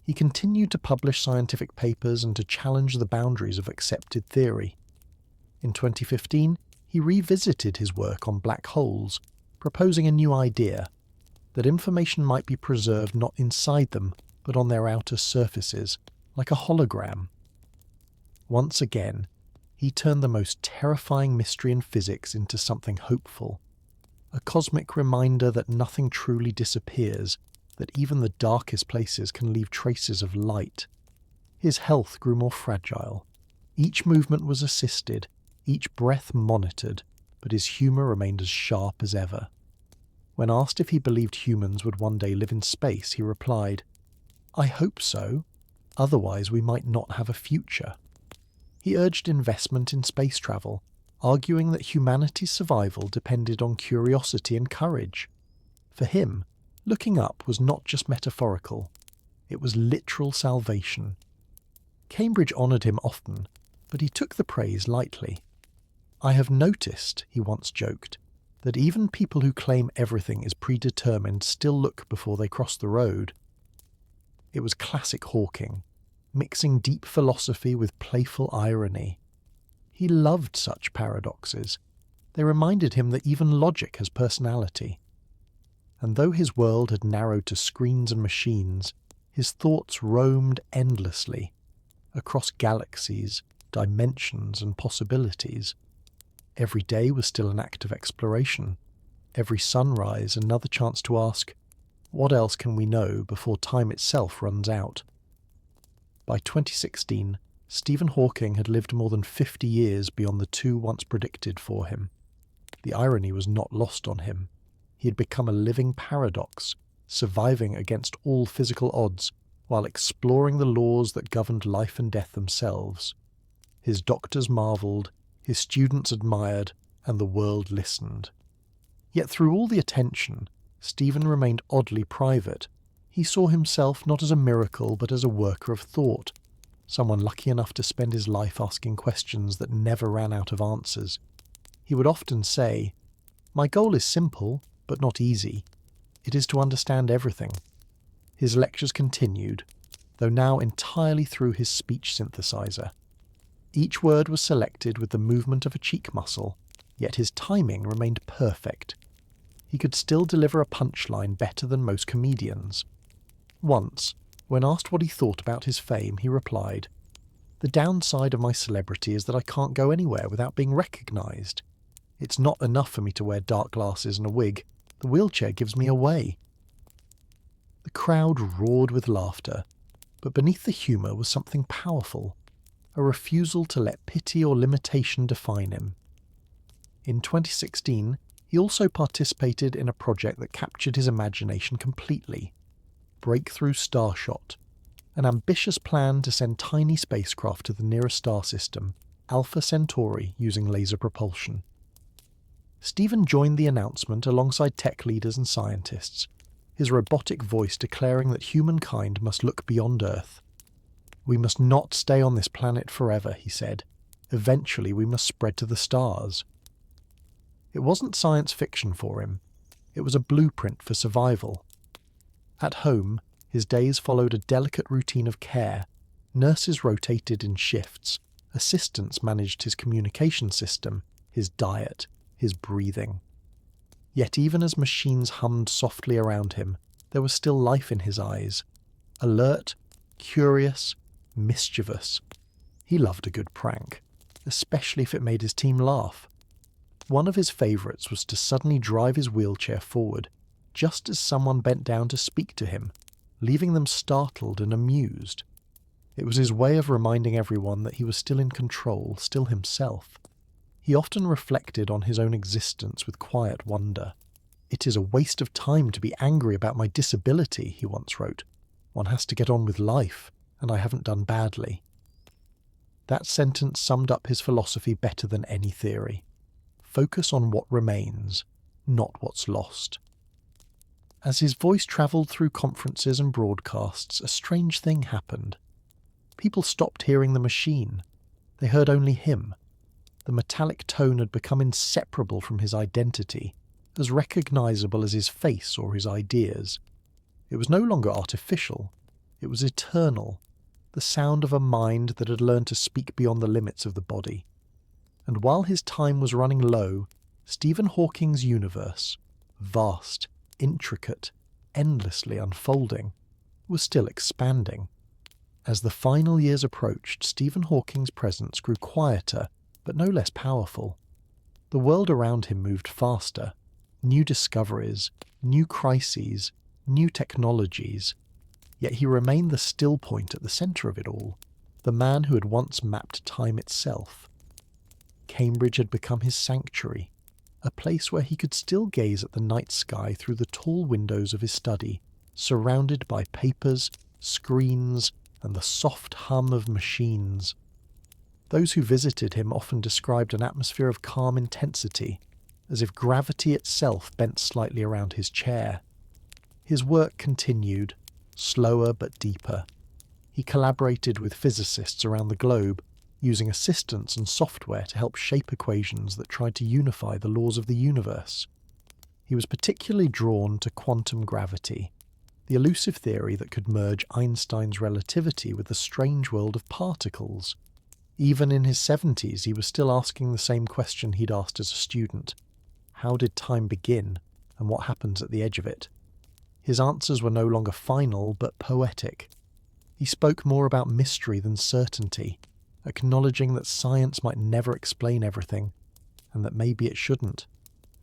He continued to publish scientific papers and to challenge the boundaries of accepted theory. In 2015, he revisited his work on black holes, proposing a new idea: that information might be preserved not inside them, but on their outer surfaces, like a hologram. Once again, he turned the most terrifying mystery in physics into something hopeful. A cosmic reminder that nothing truly disappears, that even the darkest places can leave traces of light. His health grew more fragile. Each movement was assisted, each breath monitored, but his humour remained as sharp as ever. When asked if he believed humans would one day live in space, he replied, "I hope so. Otherwise we might not have a future." He urged investment in space travel, arguing that humanity's survival depended on curiosity and courage. For him, looking up was not just metaphorical, it was literal salvation. Cambridge honoured him often, but he took the praise lightly. "I have noticed," he once joked, "that even people who claim everything is predetermined still look before they cross the road." It was classic Hawking, mixing deep philosophy with playful irony. He loved such paradoxes. They reminded him that even logic has personality. And though his world had narrowed to screens and machines, his thoughts roamed endlessly, across galaxies, dimensions, and possibilities. Every day was still an act of exploration. Every sunrise another chance to ask, what else can we know before time itself runs out? By 2016, Stephen Hawking had lived more than 50 years beyond the two once predicted for him. The irony was not lost on him. He had become a living paradox, surviving against all physical odds, while exploring the laws that governed life and death themselves. His doctors marvelled, his students admired, and the world listened. Yet through all the attention, Stephen remained oddly private. He saw himself not as a miracle, but as a worker of thought, someone lucky enough to spend his life asking questions that never ran out of answers. He would often say, "My goal is simple, but not easy. It is to understand everything." His lectures continued, though now entirely through his speech synthesizer. Each word was selected with the movement of a cheek muscle, yet his timing remained perfect. He could still deliver a punchline better than most comedians. Once, when asked what he thought about his fame, he replied, "The downside of my celebrity is that I can't go anywhere without being recognised. It's not enough for me to wear dark glasses and a wig. The wheelchair gives me away." The crowd roared with laughter, but beneath the humour was something powerful, a refusal to let pity or limitation define him. In 2016, he also participated in a project that captured his imagination completely: Breakthrough Starshot, an ambitious plan to send tiny spacecraft to the nearest star system, Alpha Centauri, using laser propulsion. Stephen joined the announcement alongside tech leaders and scientists, his robotic voice declaring that humankind must look beyond Earth. "We must not stay on this planet forever," he said. Eventually we must spread to the stars. It wasn't science fiction for him. It was a blueprint for survival. At home, his days followed a delicate routine of care. Nurses rotated in shifts. Assistants managed his communication system, his diet, his breathing. Yet even as machines hummed softly around him, there was still life in his eyes. Alert, curious, mischievous. He loved a good prank, especially if it made his team laugh. One of his favourites was to suddenly drive his wheelchair forward, just as someone bent down to speak to him, leaving them startled and amused. It was his way of reminding everyone that he was still in control, still himself. He often reflected on his own existence with quiet wonder. "It is a waste of time to be angry about my disability," he once wrote. "One has to get on with life, and I haven't done badly." That sentence summed up his philosophy better than any theory. Focus on what remains, not what's lost. As his voice travelled through conferences and broadcasts, a strange thing happened. People stopped hearing the machine. They heard only him. The metallic tone had become inseparable from his identity, as recognisable as his face or his ideas. It was no longer artificial. It was eternal, the sound of a mind that had learned to speak beyond the limits of the body. And while his time was running low, Stephen Hawking's universe, vast, intricate, endlessly unfolding, was still expanding. As the final years approached, Stephen Hawking's presence grew quieter, but no less powerful. The world around him moved faster. New discoveries, new crises, new technologies. Yet he remained the still point at the centre of it all, the man who had once mapped time itself. Cambridge had become his sanctuary, a place where he could still gaze at the night sky through the tall windows of his study, surrounded by papers, screens, and the soft hum of machines. Those who visited him often described an atmosphere of calm intensity, as if gravity itself bent slightly around his chair. His work continued, slower but deeper. He collaborated with physicists around the globe, using assistants and software to help shape equations that tried to unify the laws of the universe. He was particularly drawn to quantum gravity, the elusive theory that could merge Einstein's relativity with the strange world of particles. Even in his 70s, he was still asking the same question he'd asked as a student. How did time begin, and what happens at the edge of it? His answers were no longer final, but poetic. He spoke more about mystery than certainty, acknowledging that science might never explain everything, and that maybe it shouldn't.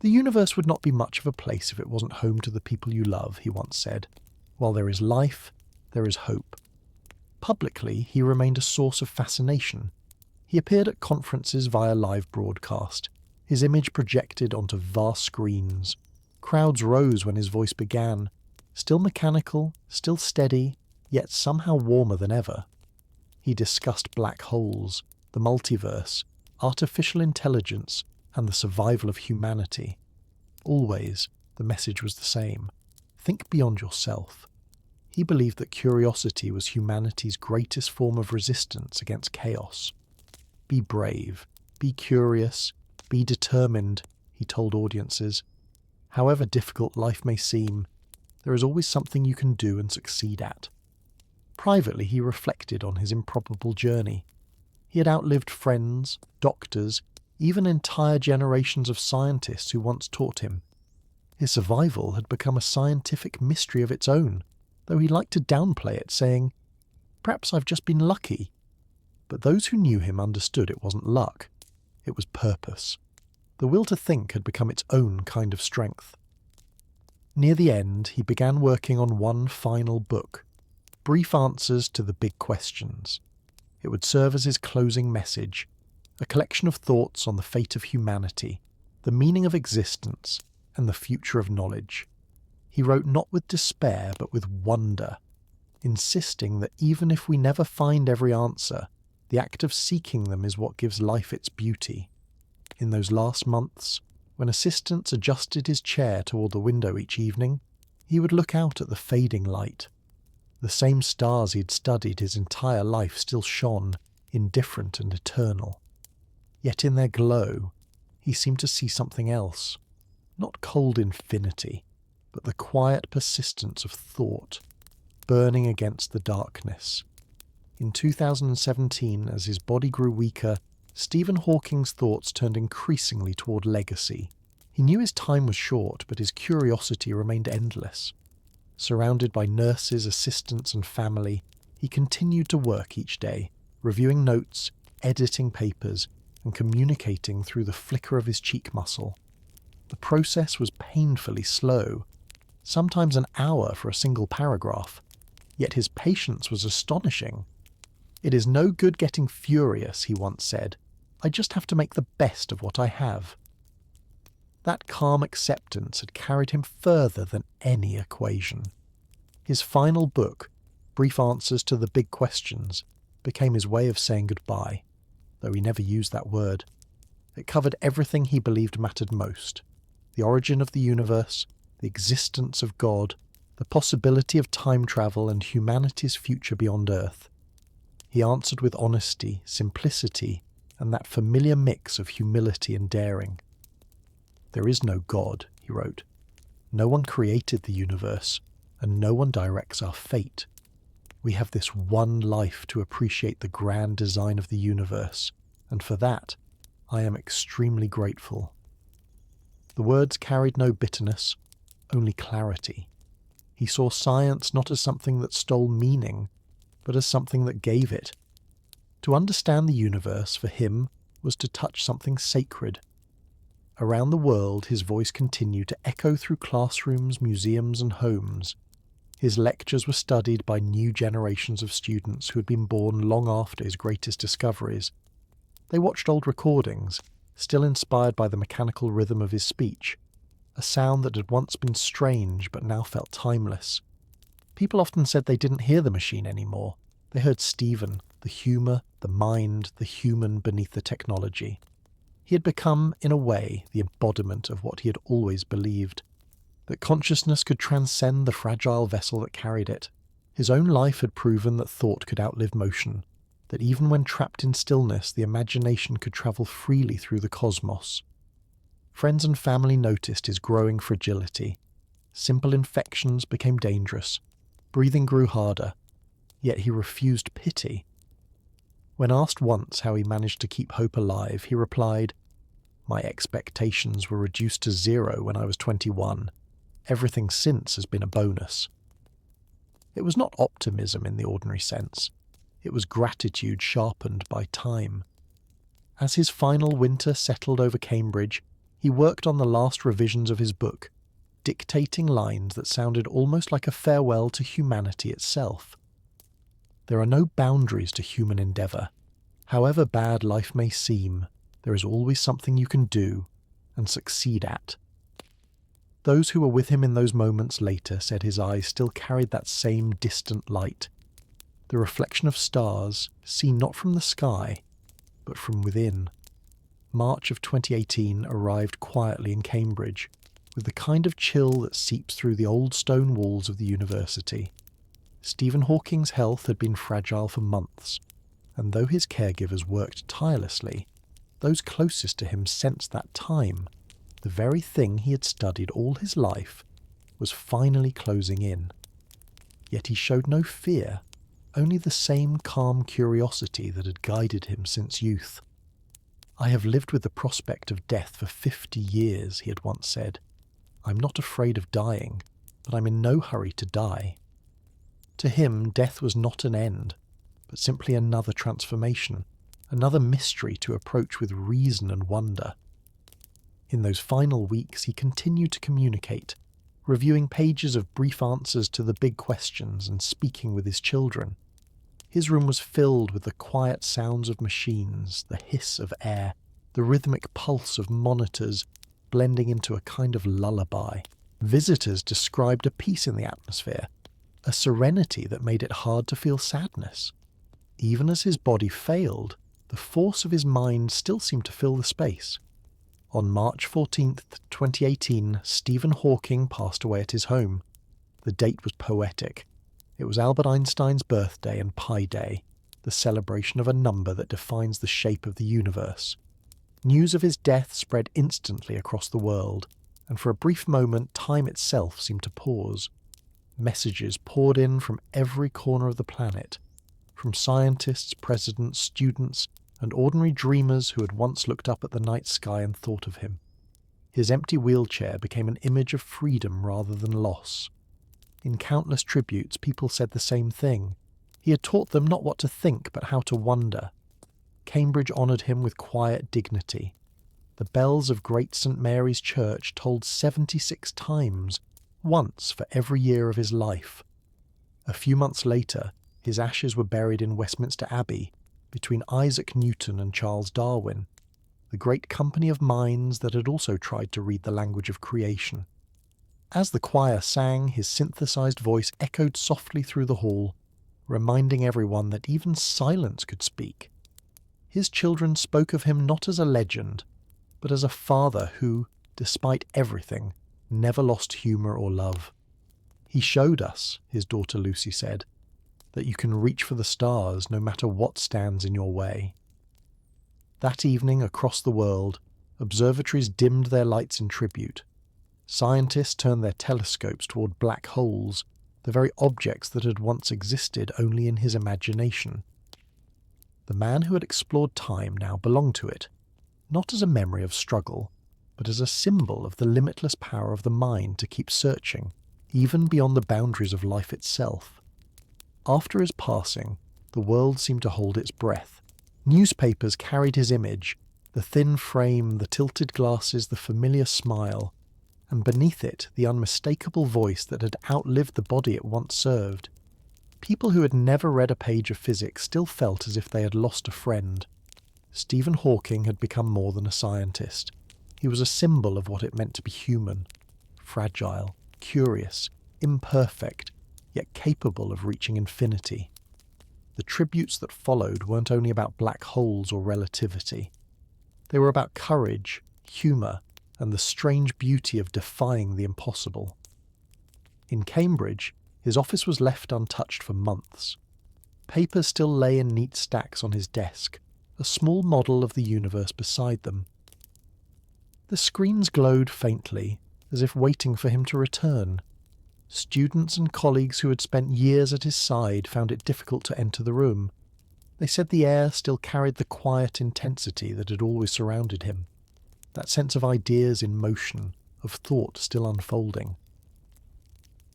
"The universe would not be much of a place if it wasn't home to the people you love," he once said. "While there is life, there is hope." Publicly, he remained a source of fascination. He appeared at conferences via live broadcast, his image projected onto vast screens. Crowds rose when his voice began, still mechanical, still steady, yet somehow warmer than ever. He discussed black holes, the multiverse, artificial intelligence, and the survival of humanity. Always, the message was the same. Think beyond yourself. He believed that curiosity was humanity's greatest form of resistance against chaos. Be brave, be curious, be determined, he told audiences. However difficult life may seem, there is always something you can do and succeed at. Privately, he reflected on his improbable journey. He had outlived friends, doctors, even entire generations of scientists who once taught him. His survival had become a scientific mystery of its own, though he liked to downplay it, saying, "Perhaps I've just been lucky." But those who knew him understood it wasn't luck. It was purpose. The will to think had become its own kind of strength. Near the end, he began working on one final book, Brief Answers to the Big Questions. It would serve as his closing message, a collection of thoughts on the fate of humanity, the meaning of existence, and the future of knowledge. He wrote not with despair, but with wonder, insisting that even if we never find every answer, the act of seeking them is what gives life its beauty. In those last months, when assistants adjusted his chair toward the window each evening, he would look out at the fading light. The same stars he'd studied his entire life still shone, indifferent and eternal. Yet in their glow, he seemed to see something else. Not cold infinity, but the quiet persistence of thought, burning against the darkness. In 2017, as his body grew weaker, Stephen Hawking's thoughts turned increasingly toward legacy. He knew his time was short, but his curiosity remained endless. Surrounded by nurses, assistants, and family, he continued to work each day, reviewing notes, editing papers, and communicating through the flicker of his cheek muscle. The process was painfully slow, sometimes an hour for a single paragraph, yet his patience was astonishing. "It is no good getting furious," he once said. "I just have to make the best of what I have." That calm acceptance had carried him further than any equation. His final book, Brief Answers to the Big Questions, became his way of saying goodbye, though he never used that word. It covered everything he believed mattered most: the origin of the universe, the existence of God, the possibility of time travel, and humanity's future beyond Earth. He answered with honesty, simplicity, and that familiar mix of humility and daring. "There is no God," he wrote. "No one created the universe, and no one directs our fate. We have this one life to appreciate the grand design of the universe, and for that, I am extremely grateful." The words carried no bitterness, only clarity. He saw science not as something that stole meaning, but as something that gave it. To understand the universe, for him, was to touch something sacred. Around the world, his voice continued to echo through classrooms, museums, and homes. His lectures were studied by new generations of students who had been born long after his greatest discoveries. They watched old recordings, still inspired by the mechanical rhythm of his speech, a sound that had once been strange but now felt timeless. People often said they didn't hear the machine anymore. They heard Stephen, the humour, the mind, the human beneath the technology. He had become, in a way, the embodiment of what he had always believed, that consciousness could transcend the fragile vessel that carried it. His own life had proven that thought could outlive motion, that even when trapped in stillness, the imagination could travel freely through the cosmos. Friends and family noticed his growing fragility. Simple infections became dangerous. Breathing grew harder, yet he refused pity. When asked once how he managed to keep hope alive, he replied, "My expectations were reduced to 0 when I was 21. Everything since has been a bonus." It was not optimism in the ordinary sense. It was gratitude sharpened by time. As his final winter settled over Cambridge, he worked on the last revisions of his book, dictating lines that sounded almost like a farewell to humanity itself. There are no boundaries to human endeavour. However bad life may seem, there is always something you can do and succeed at. Those who were with him in those moments later said his eyes still carried that same distant light, the reflection of stars seen not from the sky, but from within. March of 2018 arrived quietly in Cambridge, with the kind of chill that seeps through the old stone walls of the university. Stephen Hawking's health had been fragile for months, and though his caregivers worked tirelessly, those closest to him sensed that time, the very thing he had studied all his life, was finally closing in. Yet he showed no fear, only the same calm curiosity that had guided him since youth. "I have lived with the prospect of death for 50 years, he had once said. "I'm not afraid of dying, but I'm in no hurry to die." To him, death was not an end, but simply another transformation, another mystery to approach with reason and wonder. In those final weeks, he continued to communicate, reviewing pages of brief answers to the big questions and speaking with his children. His room was filled with the quiet sounds of machines, the hiss of air, the rhythmic pulse of monitors, blending into a kind of lullaby. Visitors described a peace in the atmosphere, a serenity that made it hard to feel sadness. Even as his body failed, the force of his mind still seemed to fill the space. On March 14th, 2018, Stephen Hawking passed away at his home. The date was poetic. It was Albert Einstein's birthday and Pi Day, the celebration of a number that defines the shape of the universe. News of his death spread instantly across the world, and for a brief moment time itself seemed to pause. Messages poured in from every corner of the planet, from scientists, presidents, students, and ordinary dreamers who had once looked up at the night sky and thought of him. His empty wheelchair became an image of freedom rather than loss. In countless tributes, people said the same thing. He had taught them not what to think, but how to wonder. Cambridge honoured him with quiet dignity. The bells of Great St. Mary's Church tolled 76 times, once for every year of his life. A few months later, his ashes were buried in Westminster Abbey, between Isaac Newton and Charles Darwin, the great company of minds that had also tried to read the language of creation. As the choir sang, his synthesized voice echoed softly through the hall, reminding everyone that even silence could speak. His children spoke of him not as a legend, but as a father who, despite everything, never lost humour or love. He showed us, his daughter Lucy said, that you can reach for the stars no matter what stands in your way. That evening, across the world, observatories dimmed their lights in tribute. Scientists turned their telescopes toward black holes, the very objects that had once existed only in his imagination. The man who had explored time now belonged to it, not as a memory of struggle, but as a symbol of the limitless power of the mind to keep searching, even beyond the boundaries of life itself. After his passing, the world seemed to hold its breath. Newspapers carried his image, the thin frame, the tilted glasses, the familiar smile, and beneath it the unmistakable voice that had outlived the body it once served. People who had never read a page of physics still felt as if they had lost a friend. Stephen Hawking had become more than a scientist. He was a symbol of what it meant to be human, fragile, curious, imperfect, yet capable of reaching infinity. The tributes that followed weren't only about black holes or relativity. They were about courage, humour, and the strange beauty of defying the impossible. In Cambridge, his office was left untouched for months. Papers still lay in neat stacks on his desk, a small model of the universe beside them. The screens glowed faintly, as if waiting for him to return. Students and colleagues who had spent years at his side found it difficult to enter the room. They said the air still carried the quiet intensity that had always surrounded him, that sense of ideas in motion, of thought still unfolding.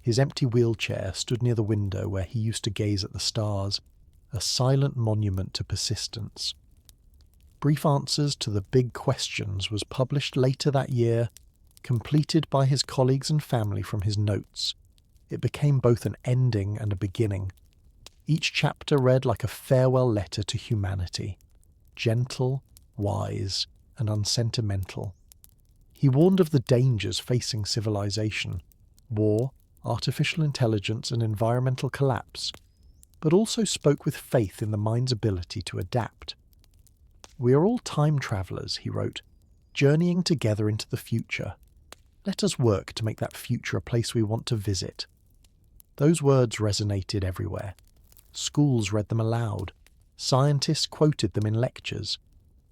His empty wheelchair stood near the window where he used to gaze at the stars, a silent monument to persistence. Brief Answers to the Big Questions was published later that year, completed by his colleagues and family from his notes. It became both an ending and a beginning. Each chapter read like a farewell letter to humanity, gentle, wise, and unsentimental. He warned of the dangers facing civilization, war, artificial intelligence, and environmental collapse, but also spoke with faith in the mind's ability to adapt. "We are all time travellers," he wrote, "journeying together into the future. Let us work to make that future a place we want to visit." Those words resonated everywhere. Schools read them aloud. Scientists quoted them in lectures.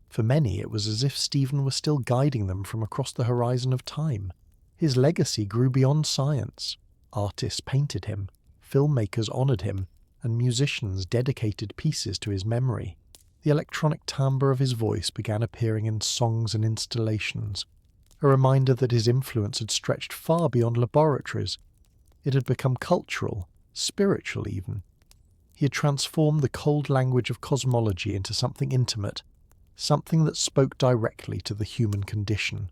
For many, it was as if Stephen was still guiding them from across the horizon of time. His legacy grew beyond science. Artists painted him, filmmakers honoured him, and musicians dedicated pieces to his memory. The electronic timbre of his voice began appearing in songs and installations, a reminder that his influence had stretched far beyond laboratories. It had become cultural, spiritual even. He had transformed the cold language of cosmology into something intimate, something that spoke directly to the human condition.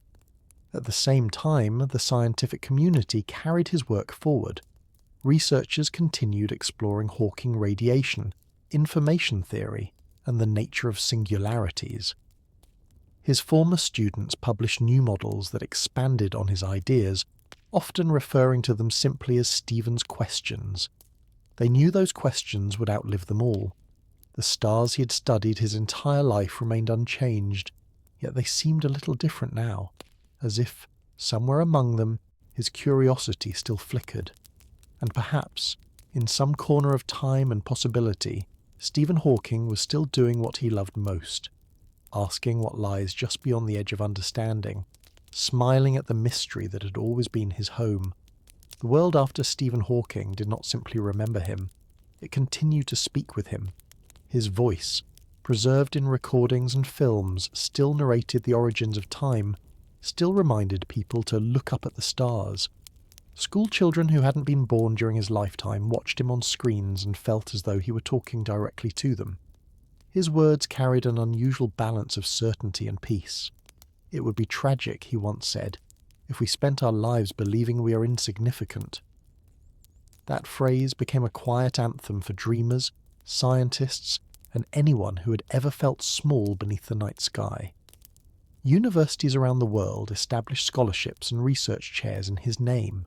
At the same time, the scientific community carried his work forward. Researchers continued exploring Hawking radiation, information theory, and the nature of singularities. His former students published new models that expanded on his ideas, often referring to them simply as Stephen's questions. They knew those questions would outlive them all. The stars he had studied his entire life remained unchanged, yet they seemed a little different now, as if, somewhere among them, his curiosity still flickered. And perhaps, in some corner of time and possibility, Stephen Hawking was still doing what he loved most, asking what lies just beyond the edge of understanding, smiling at the mystery that had always been his home. The world after Stephen Hawking did not simply remember him, it continued to speak with him. His voice, preserved in recordings and films, still narrated the origins of time, still reminded people to look up at the stars. School children who hadn't been born during his lifetime watched him on screens and felt as though he were talking directly to them. His words carried an unusual balance of certainty and peace. "It would be tragic," he once said, "if we spent our lives believing we are insignificant." That phrase became a quiet anthem for dreamers, scientists, and anyone who had ever felt small beneath the night sky. Universities around the world established scholarships and research chairs in his name.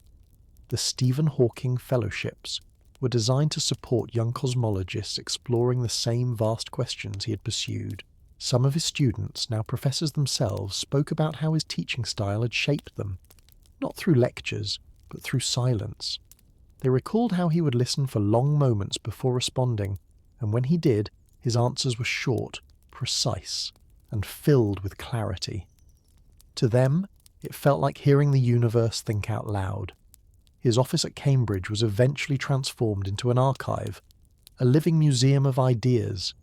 The Stephen Hawking Fellowships were designed to support young cosmologists exploring the same vast questions he had pursued. Some of his students, now professors themselves, spoke about how his teaching style had shaped them, not through lectures, but through silence. They recalled how he would listen for long moments before responding, and when he did, his answers were short, precise, and filled with clarity. To them, it felt like hearing the universe think out loud. His office at Cambridge was eventually transformed into an archive, a living museum of ideas.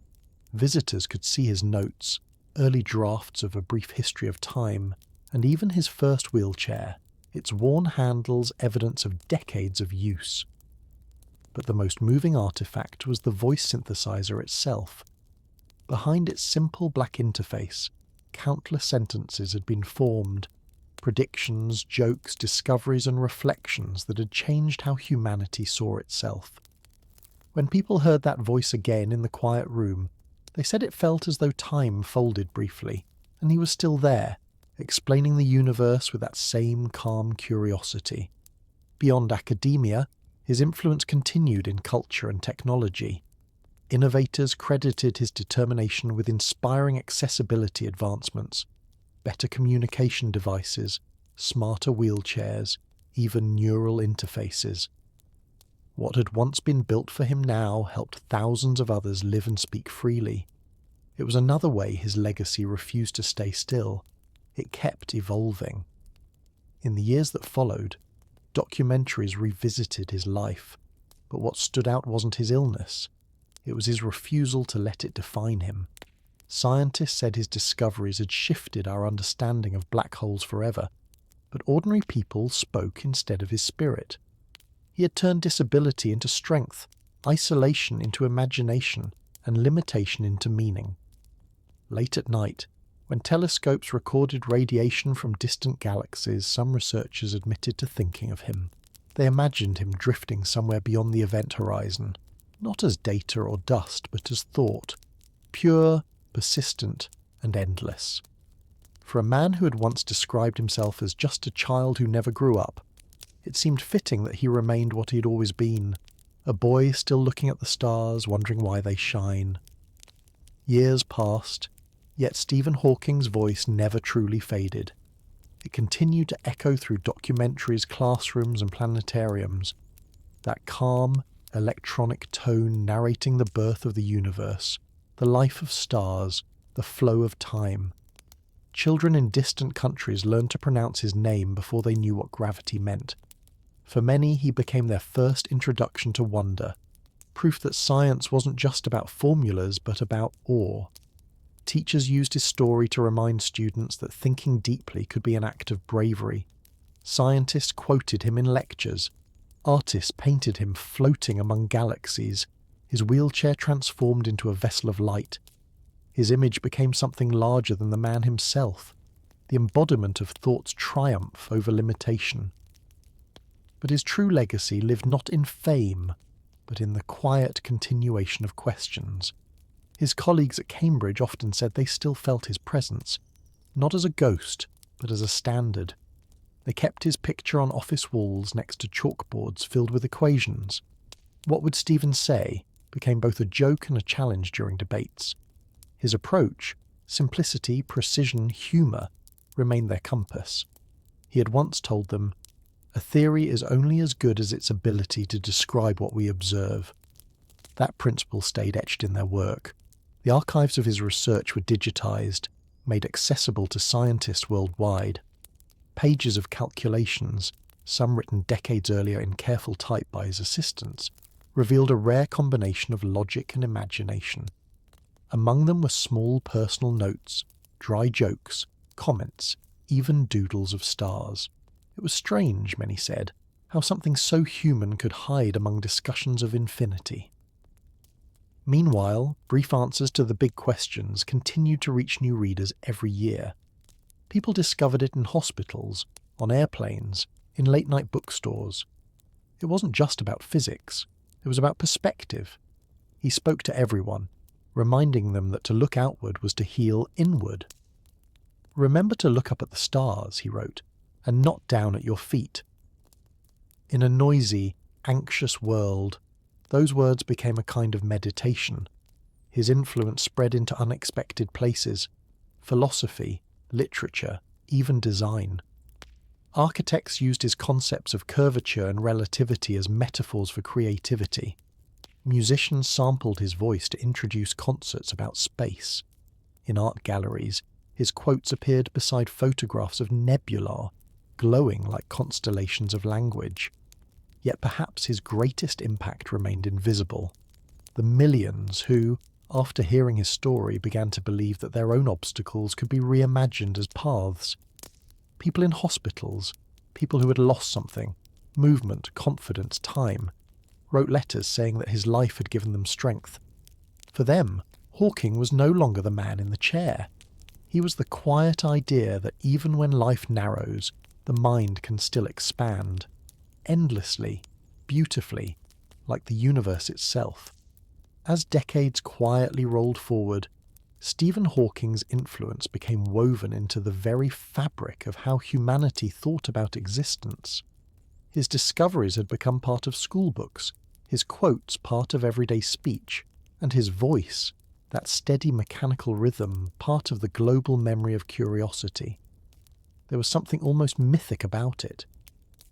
Visitors could see his notes, early drafts of A Brief History of Time, and even his first wheelchair, its worn handles evidence of decades of use. But the most moving artifact was the voice synthesizer itself. Behind its simple black interface, countless sentences had been formed, predictions, jokes, discoveries, and reflections that had changed how humanity saw itself. When people heard that voice again in the quiet room, they said it felt as though time folded briefly, and he was still there, explaining the universe with that same calm curiosity. Beyond academia, his influence continued in culture and technology. Innovators credited his determination with inspiring accessibility advancements, better communication devices, smarter wheelchairs, even neural interfaces. What had once been built for him now helped thousands of others live and speak freely. It was another way his legacy refused to stay still. It kept evolving. In the years that followed, documentaries revisited his life, but what stood out wasn't his illness. It was his refusal to let it define him. Scientists said his discoveries had shifted our understanding of black holes forever, but ordinary people spoke instead of his spirit. He had turned disability into strength, isolation into imagination, and limitation into meaning. Late at night, when telescopes recorded radiation from distant galaxies, some researchers admitted to thinking of him. They imagined him drifting somewhere beyond the event horizon, not as data or dust, but as thought, pure, persistent, and endless. For a man who had once described himself as just a child who never grew up, it seemed fitting that he remained what he had always been, a boy still looking at the stars, wondering why they shine. Years passed, yet Stephen Hawking's voice never truly faded. It continued to echo through documentaries, classrooms, and planetariums, that calm, electronic tone narrating the birth of the universe, the life of stars, the flow of time. Children in distant countries learned to pronounce his name before they knew what gravity meant. For many, he became their first introduction to wonder, proof that science wasn't just about formulas but about awe. Teachers used his story to remind students that thinking deeply could be an act of bravery. Scientists quoted him in lectures. Artists painted him floating among galaxies, his wheelchair transformed into a vessel of light. His image became something larger than the man himself, the embodiment of thought's triumph over limitation. But his true legacy lived not in fame, but in the quiet continuation of questions. His colleagues at Cambridge often said they still felt his presence, not as a ghost, but as a standard. They kept his picture on office walls next to chalkboards filled with equations. What would Stephen say became both a joke and a challenge during debates. His approach, simplicity, precision, humour, remained their compass. He had once told them, "A theory is only as good as its ability to describe what we observe." That principle stayed etched in their work. The archives of his research were digitized, made accessible to scientists worldwide. Pages of calculations, some written decades earlier in careful type by his assistants, revealed a rare combination of logic and imagination. Among them were small personal notes, dry jokes, comments, even doodles of stars. It was strange, many said, how something so human could hide among discussions of infinity. Meanwhile, brief answers to the big questions continued to reach new readers every year. People discovered it in hospitals, on airplanes, in late-night bookstores. It wasn't just about physics, it was about perspective. He spoke to everyone, reminding them that to look outward was to heal inward. "Remember to look up at the stars," he wrote, "and not down at your feet." In a noisy, anxious world, those words became a kind of meditation. His influence spread into unexpected places: philosophy, literature, even design. Architects used his concepts of curvature and relativity as metaphors for creativity. Musicians sampled his voice to introduce concerts about space. In art galleries, his quotes appeared beside photographs of nebulae, glowing like constellations of language. Yet perhaps his greatest impact remained invisible. The millions who, after hearing his story, began to believe that their own obstacles could be reimagined as paths. People in hospitals, people who had lost something, movement, confidence, time, wrote letters saying that his life had given them strength. For them, Hawking was no longer the man in the chair. He was the quiet idea that even when life narrows, the mind can still expand, endlessly, beautifully, like the universe itself. As decades quietly rolled forward, Stephen Hawking's influence became woven into the very fabric of how humanity thought about existence. His discoveries had become part of schoolbooks, his quotes part of everyday speech, and his voice, that steady mechanical rhythm, part of the global memory of curiosity. There was something almost mythic about it.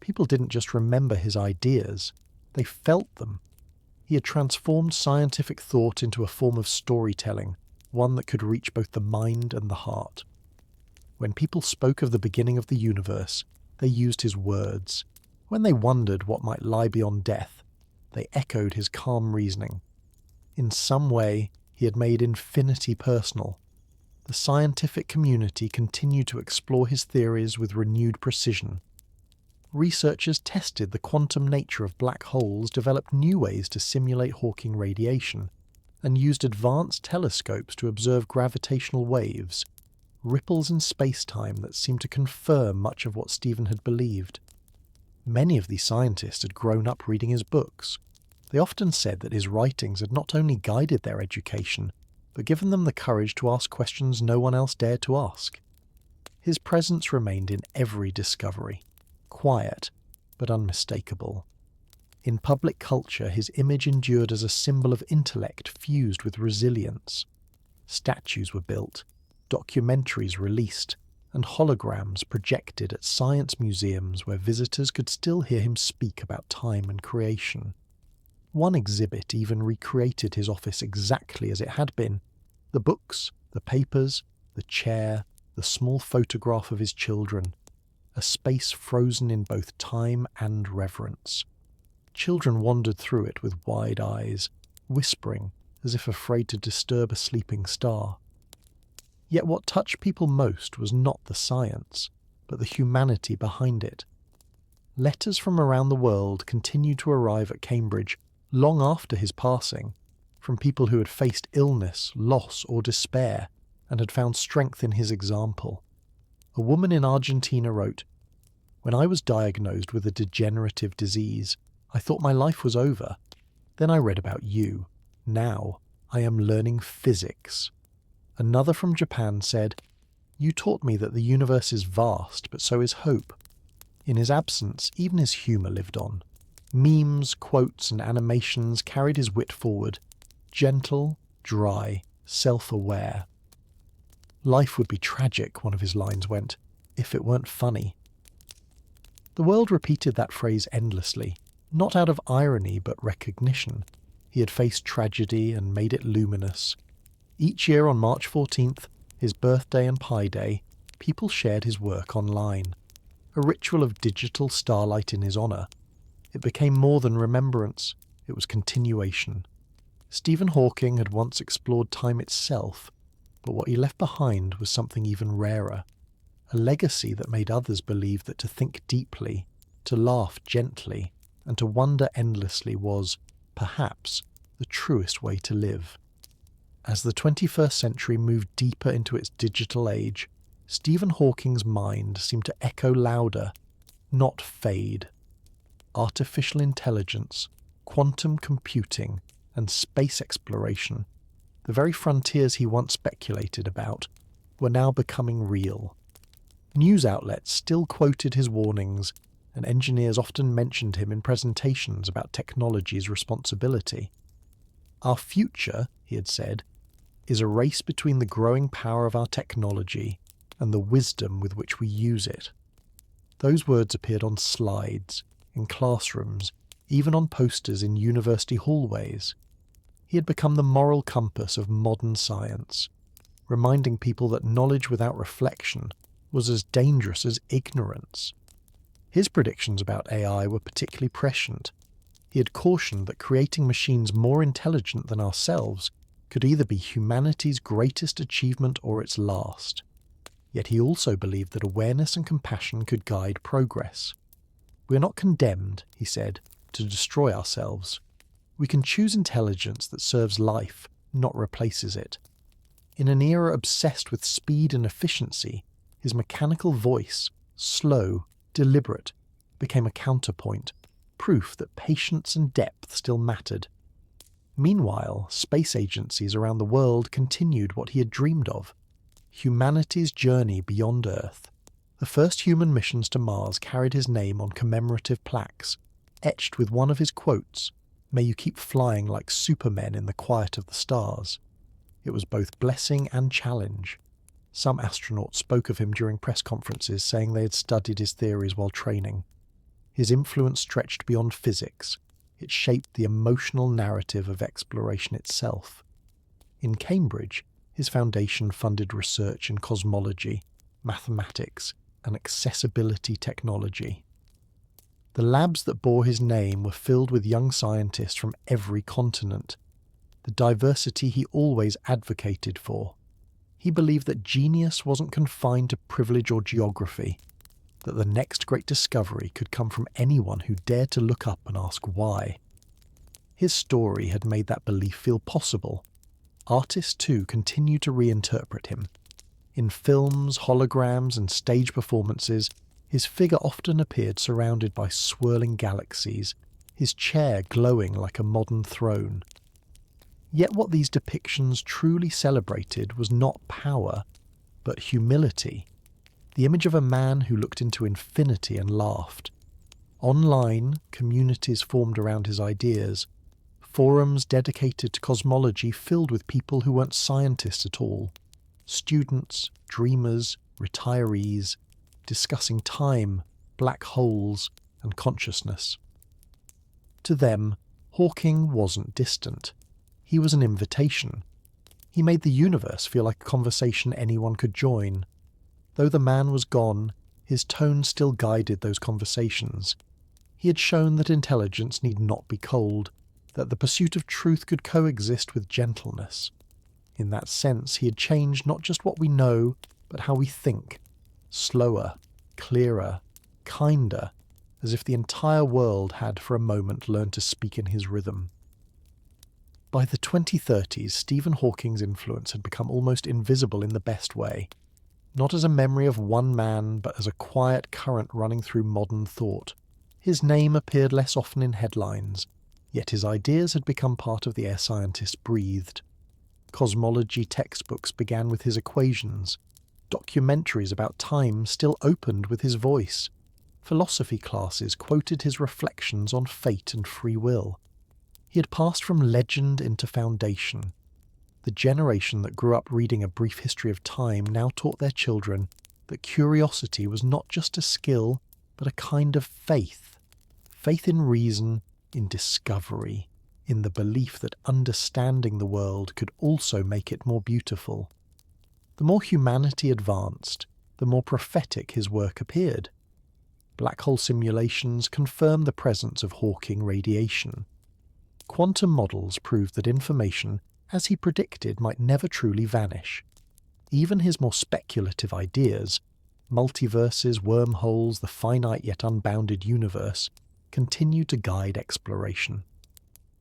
People didn't just remember his ideas, they felt them. He had transformed scientific thought into a form of storytelling, one that could reach both the mind and the heart. When people spoke of the beginning of the universe, they used his words. When they wondered what might lie beyond death, they echoed his calm reasoning. In some way, he had made infinity personal. The scientific community continued to explore his theories with renewed precision. Researchers tested the quantum nature of black holes, developed new ways to simulate Hawking radiation, and used advanced telescopes to observe gravitational waves, ripples in space-time that seemed to confirm much of what Stephen had believed. Many of these scientists had grown up reading his books. They often said that his writings had not only guided their education, but given them the courage to ask questions no one else dared to ask. His presence remained in every discovery, quiet but unmistakable. In public culture, his image endured as a symbol of intellect fused with resilience. Statues were built, documentaries released, and holograms projected at science museums where visitors could still hear him speak about time and creation. One exhibit even recreated his office exactly as it had been. The books, the papers, the chair, the small photograph of his children. A space frozen in both time and reverence. Children wandered through it with wide eyes, whispering as if afraid to disturb a sleeping star. Yet what touched people most was not the science, but the humanity behind it. Letters from around the world continued to arrive at Cambridge long after his passing, from people who had faced illness, loss, or despair, and had found strength in his example. A woman in Argentina wrote, "When I was diagnosed with a degenerative disease, I thought my life was over. Then I read about you. Now I am learning physics." Another from Japan said, "You taught me that the universe is vast, but so is hope." In his absence, even his humour lived on. Memes, quotes, and animations carried his wit forward. Gentle, dry, self-aware. "Life would be tragic," one of his lines went, "if it weren't funny." The world repeated that phrase endlessly, not out of irony but recognition. He had faced tragedy and made it luminous. Each year on March 14th, his birthday and Pi Day, people shared his work online. A ritual of digital starlight in his honour. It became more than remembrance, it was continuation. Stephen Hawking had once explored time itself, but what he left behind was something even rarer. A legacy that made others believe that to think deeply, to laugh gently, and to wonder endlessly was, perhaps, the truest way to live. As the 21st century moved deeper into its digital age, Stephen Hawking's mind seemed to echo louder, not fade. Artificial intelligence, quantum computing, and space exploration, the very frontiers he once speculated about, were now becoming real. News outlets still quoted his warnings, and engineers often mentioned him in presentations about technology's responsibility. Our future, he had said, is a race between the growing power of our technology and the wisdom with which we use it. Those words appeared on slides, in classrooms, even on posters in university hallways. He had become the moral compass of modern science, reminding people that knowledge without reflection was as dangerous as ignorance. His predictions about AI were particularly prescient. He had cautioned that creating machines more intelligent than ourselves could either be humanity's greatest achievement or its last. Yet he also believed that awareness and compassion could guide progress. We are not condemned, he said, to destroy ourselves. We can choose intelligence that serves life, not replaces it. In an era obsessed with speed and efficiency, his mechanical voice, slow, deliberate, became a counterpoint, proof that patience and depth still mattered. Meanwhile, space agencies around the world continued what he had dreamed of: humanity's journey beyond Earth. The first human missions to Mars carried his name on commemorative plaques, etched with one of his quotes, "May you keep flying like supermen in the quiet of the stars." It was both blessing and challenge. Some astronauts spoke of him during press conferences, saying they had studied his theories while training. His influence stretched beyond physics. It shaped the emotional narrative of exploration itself. In Cambridge, his foundation funded research in cosmology, mathematics, and accessibility technology. The labs that bore his name were filled with young scientists from every continent, the diversity he always advocated for. He believed that genius wasn't confined to privilege or geography, that the next great discovery could come from anyone who dared to look up and ask why. His story had made that belief feel possible. Artists, too, continued to reinterpret him. In films, holograms, and stage performances, his figure often appeared surrounded by swirling galaxies, his chair glowing like a modern throne. Yet what these depictions truly celebrated was not power, but humility. The image of a man who looked into infinity and laughed. Online, communities formed around his ideas. Forums dedicated to cosmology filled with people who weren't scientists at all. Students, dreamers, retirees, discussing time, black holes, and consciousness. To them, Hawking wasn't distant. He was an invitation. He made the universe feel like a conversation anyone could join. Though the man was gone, his tone still guided those conversations. He had shown that intelligence need not be cold, that the pursuit of truth could coexist with gentleness. In that sense, he had changed not just what we know, but how we think. Slower, clearer, kinder, as if the entire world had for a moment learned to speak in his rhythm. By the 2030s, Stephen Hawking's influence had become almost invisible in the best way. Not as a memory of one man, but as a quiet current running through modern thought. His name appeared less often in headlines, yet his ideas had become part of the air scientists breathed. Cosmology textbooks began with his equations. Documentaries about time still opened with his voice. Philosophy classes quoted his reflections on fate and free will. He had passed from legend into foundation. The generation that grew up reading A Brief History of Time now taught their children that curiosity was not just a skill, but a kind of faith. Faith in reason, in discovery. in the belief that understanding the world could also make it more beautiful. The more humanity advanced, the more prophetic his work appeared. Black hole simulations confirmed the presence of Hawking radiation. Quantum models proved that information, as he predicted, might never truly vanish. Even his more speculative ideas, multiverses, wormholes, the finite yet unbounded universe, continued to guide exploration.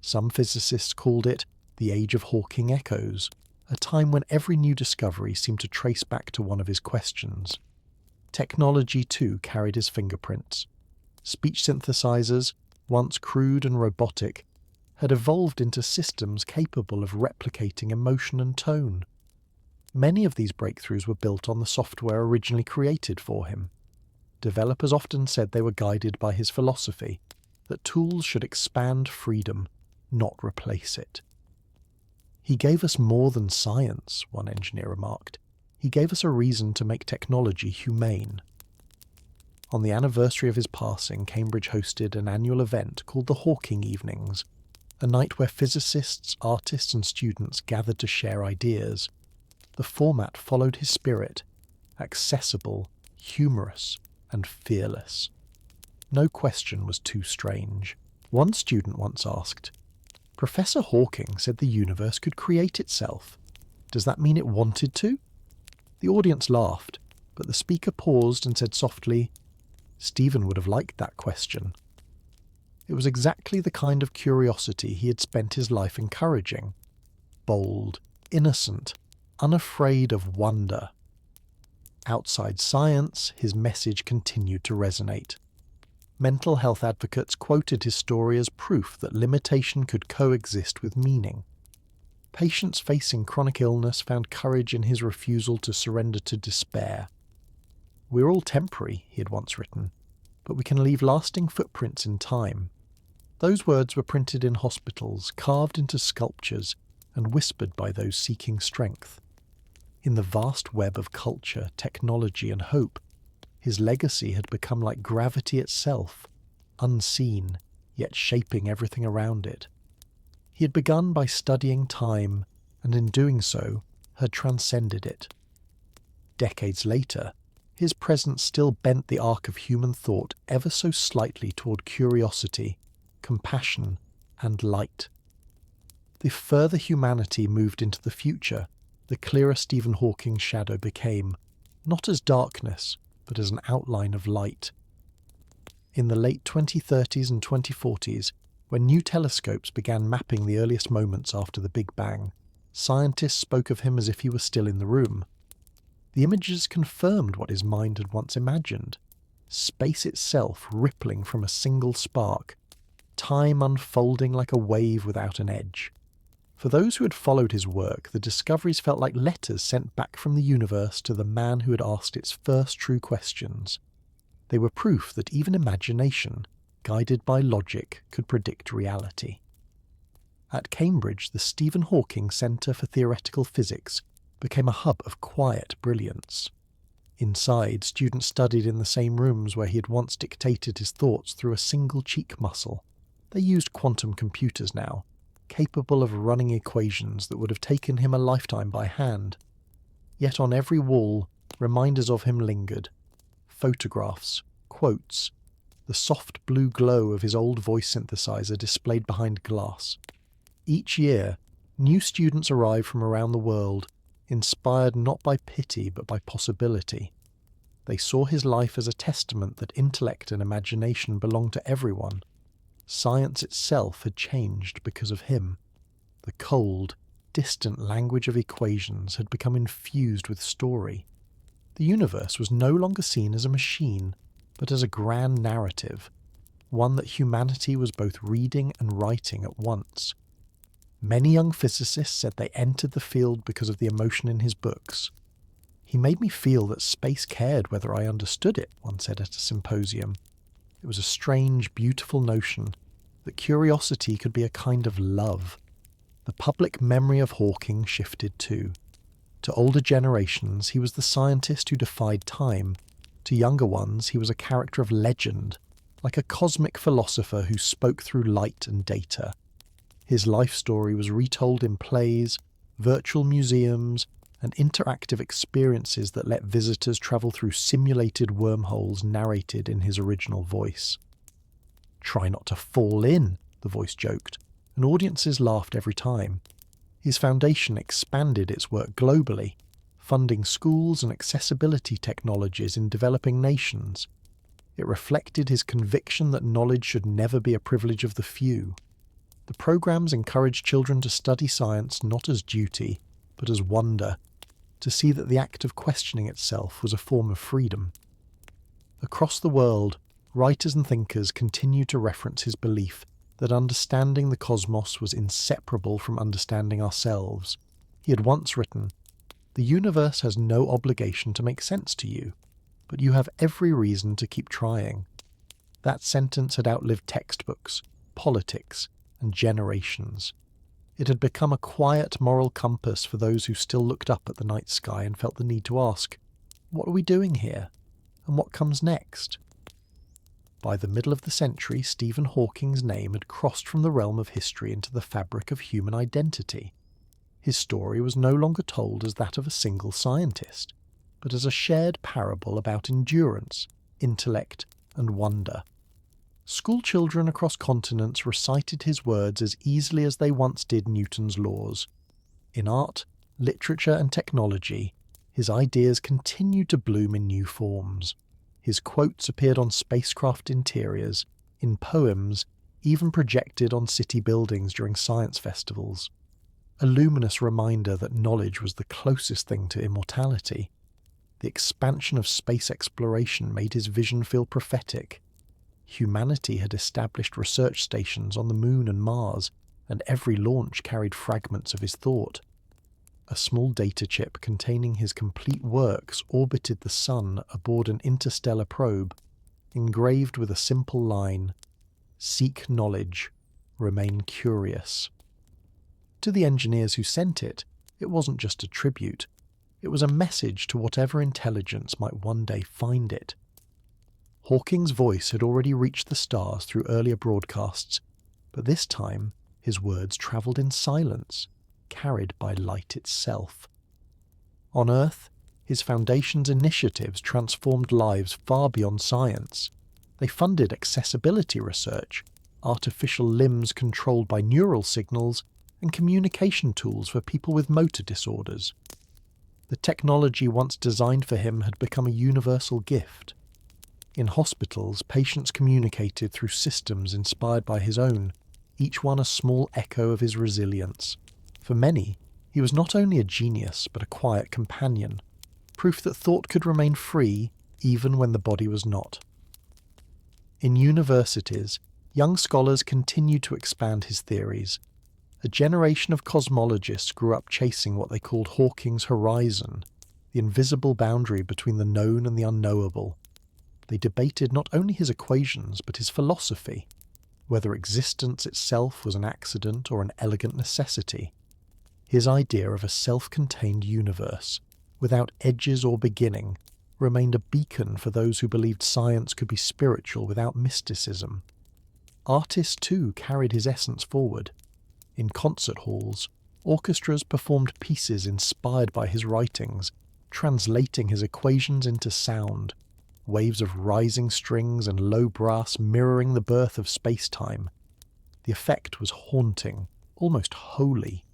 Some physicists called it the Age of Hawking Echoes, a time when every new discovery seemed to trace back to one of his questions. Technology, too, carried his fingerprints. Speech synthesizers, once crude and robotic, had evolved into systems capable of replicating emotion and tone. Many of these breakthroughs were built on the software originally created for him. Developers often said they were guided by his philosophy, that tools should expand freedom, not replace it. "He gave us more than science," one engineer remarked. "He gave us a reason to make technology humane." On the anniversary of his passing, Cambridge hosted an annual event called the Hawking Evenings, a night where physicists, artists and students gathered to share ideas. The format followed his spirit, accessible, humorous, and fearless. No question was too strange. One student once asked, "Professor Hawking said the universe could create itself. Does that mean it wanted to?" The audience laughed, but the speaker paused and said softly, "Stephen would have liked that question." It was exactly the kind of curiosity he had spent his life encouraging. Bold, innocent, unafraid of wonder. Outside science, his message continued to resonate. Mental health advocates quoted his story as proof that limitation could coexist with meaning. Patients facing chronic illness found courage in his refusal to surrender to despair. "We're all temporary," he had once written, "but we can leave lasting footprints in time." Those words were printed in hospitals, carved into sculptures, and whispered by those seeking strength. In the vast web of culture, technology, and hope, his legacy had become like gravity itself, unseen, yet shaping everything around it. He had begun by studying time, and in doing so, had transcended it. Decades later, his presence still bent the arc of human thought ever so slightly toward curiosity, compassion, and light. The further humanity moved into the future, the clearer Stephen Hawking's shadow became, not as darkness, but as an outline of light. In the late 2030s and 2040s, when new telescopes began mapping the earliest moments after the Big Bang, scientists spoke of him as if he were still in the room. The images confirmed what his mind had once imagined: space itself rippling from a single spark, time unfolding like a wave without an edge. For those who had followed his work, the discoveries felt like letters sent back from the universe to the man who had asked its first true questions. They were proof that even imagination, guided by logic, could predict reality. At Cambridge, the Stephen Hawking Centre for Theoretical Physics became a hub of quiet brilliance. Inside, students studied in the same rooms where he had once dictated his thoughts through a single cheek muscle. They used quantum computers now, capable of running equations that would have taken him a lifetime by hand. Yet on every wall, reminders of him lingered. Photographs, quotes, the soft blue glow of his old voice synthesizer displayed behind glass. Each year, new students arrived from around the world, inspired not by pity but by possibility. They saw his life as a testament that intellect and imagination belonged to everyone. Science itself had changed because of him. The cold, distant language of equations had become infused with story. The universe was no longer seen as a machine, but as a grand narrative, one that humanity was both reading and writing at once. Many young physicists said they entered the field because of the emotion in his books. "He made me feel that space cared whether I understood it," one said at a symposium. It was a strange, beautiful notion that curiosity could be a kind of love. The public memory of Hawking shifted too. To older generations, he was the scientist who defied time. To younger ones, he was a character of legend, like a cosmic philosopher who spoke through light and data. His life story was retold in plays, virtual museums, and interactive experiences that let visitors travel through simulated wormholes narrated in his original voice. "Try not to fall in," the voice joked, and audiences laughed every time. His foundation expanded its work globally, funding schools and accessibility technologies in developing nations. It reflected his conviction that knowledge should never be a privilege of the few. The programs encouraged children to study science not as duty, but as wonder, to see that the act of questioning itself was a form of freedom. Across the world, writers and thinkers continue to reference his belief that understanding the cosmos was inseparable from understanding ourselves. He had once written, "The universe has no obligation to make sense to you, but you have every reason to keep trying." That sentence had outlived textbooks, politics, and generations. It had become a quiet moral compass for those who still looked up at the night sky and felt the need to ask, what are we doing here? And what comes next? By the middle of the century, Stephen Hawking's name had crossed from the realm of history into the fabric of human identity. His story was no longer told as that of a single scientist, but as a shared parable about endurance, intellect, and wonder. School children across continents recited his words as easily as they once did Newton's laws. In art, literature, and technology, his ideas continued to bloom in new forms. His quotes appeared on spacecraft interiors, in poems, even projected on city buildings during science festivals. A luminous reminder that knowledge was the closest thing to immortality. The expansion of space exploration made his vision feel prophetic. Humanity had established research stations on the Moon and Mars, and every launch carried fragments of his thought. A small data chip containing his complete works orbited the Sun aboard an interstellar probe, engraved with a simple line, "Seek knowledge, remain curious." To the engineers who sent it, it wasn't just a tribute. It was a message to whatever intelligence might one day find it. Hawking's voice had already reached the stars through earlier broadcasts, but this time his words travelled in silence, carried by light itself. On Earth, his foundation's initiatives transformed lives far beyond science. They funded accessibility research, artificial limbs controlled by neural signals, and communication tools for people with motor disorders. The technology once designed for him had become a universal gift. In hospitals, patients communicated through systems inspired by his own, each one a small echo of his resilience. For many, he was not only a genius, but a quiet companion, proof that thought could remain free even when the body was not. In universities, young scholars continued to expand his theories. A generation of cosmologists grew up chasing what they called Hawking's horizon, the invisible boundary between the known and the unknowable. They debated not only his equations, but his philosophy, whether existence itself was an accident or an elegant necessity. His idea of a self-contained universe, without edges or beginning, remained a beacon for those who believed science could be spiritual without mysticism. Artists too carried his essence forward. In concert halls, orchestras performed pieces inspired by his writings, translating his equations into sound, waves of rising strings and low brass mirroring the birth of space-time. The effect was haunting, almost holy.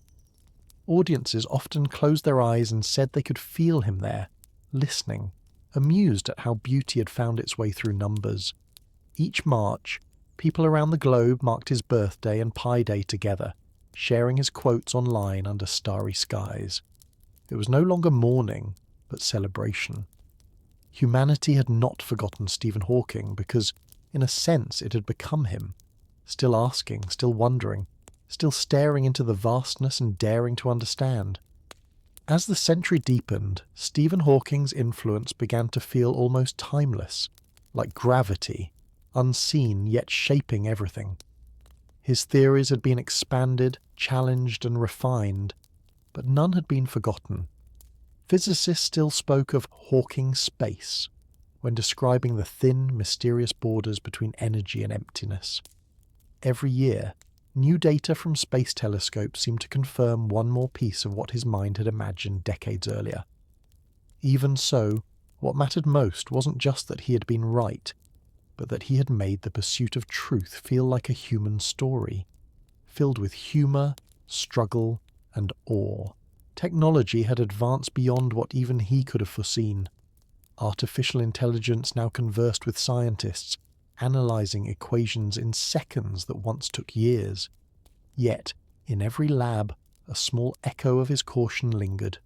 Audiences often closed their eyes and said they could feel him there, listening, amused at how beauty had found its way through numbers. Each March, people around the globe marked his birthday and Pi Day together, sharing his quotes online under starry skies. It was no longer mourning, but celebration. Humanity had not forgotten Stephen Hawking because, in a sense, it had become him, still asking, still wondering, still staring into the vastness and daring to understand. As the century deepened, Stephen Hawking's influence began to feel almost timeless, like gravity, unseen yet shaping everything. His theories had been expanded, challenged, and refined, but none had been forgotten. Physicists still spoke of Hawking space when describing the thin, mysterious borders between energy and emptiness. Every year, New data from space telescopes seemed to confirm one more piece of what his mind had imagined decades earlier. Even so, what mattered most wasn't just that he had been right, but that he had made the pursuit of truth feel like a human story, filled with humour, struggle, and awe. Technology had advanced beyond what even he could have foreseen. Artificial intelligence now conversed with scientists, analysing equations in seconds that once took years. Yet, in every lab, a small echo of his caution lingered.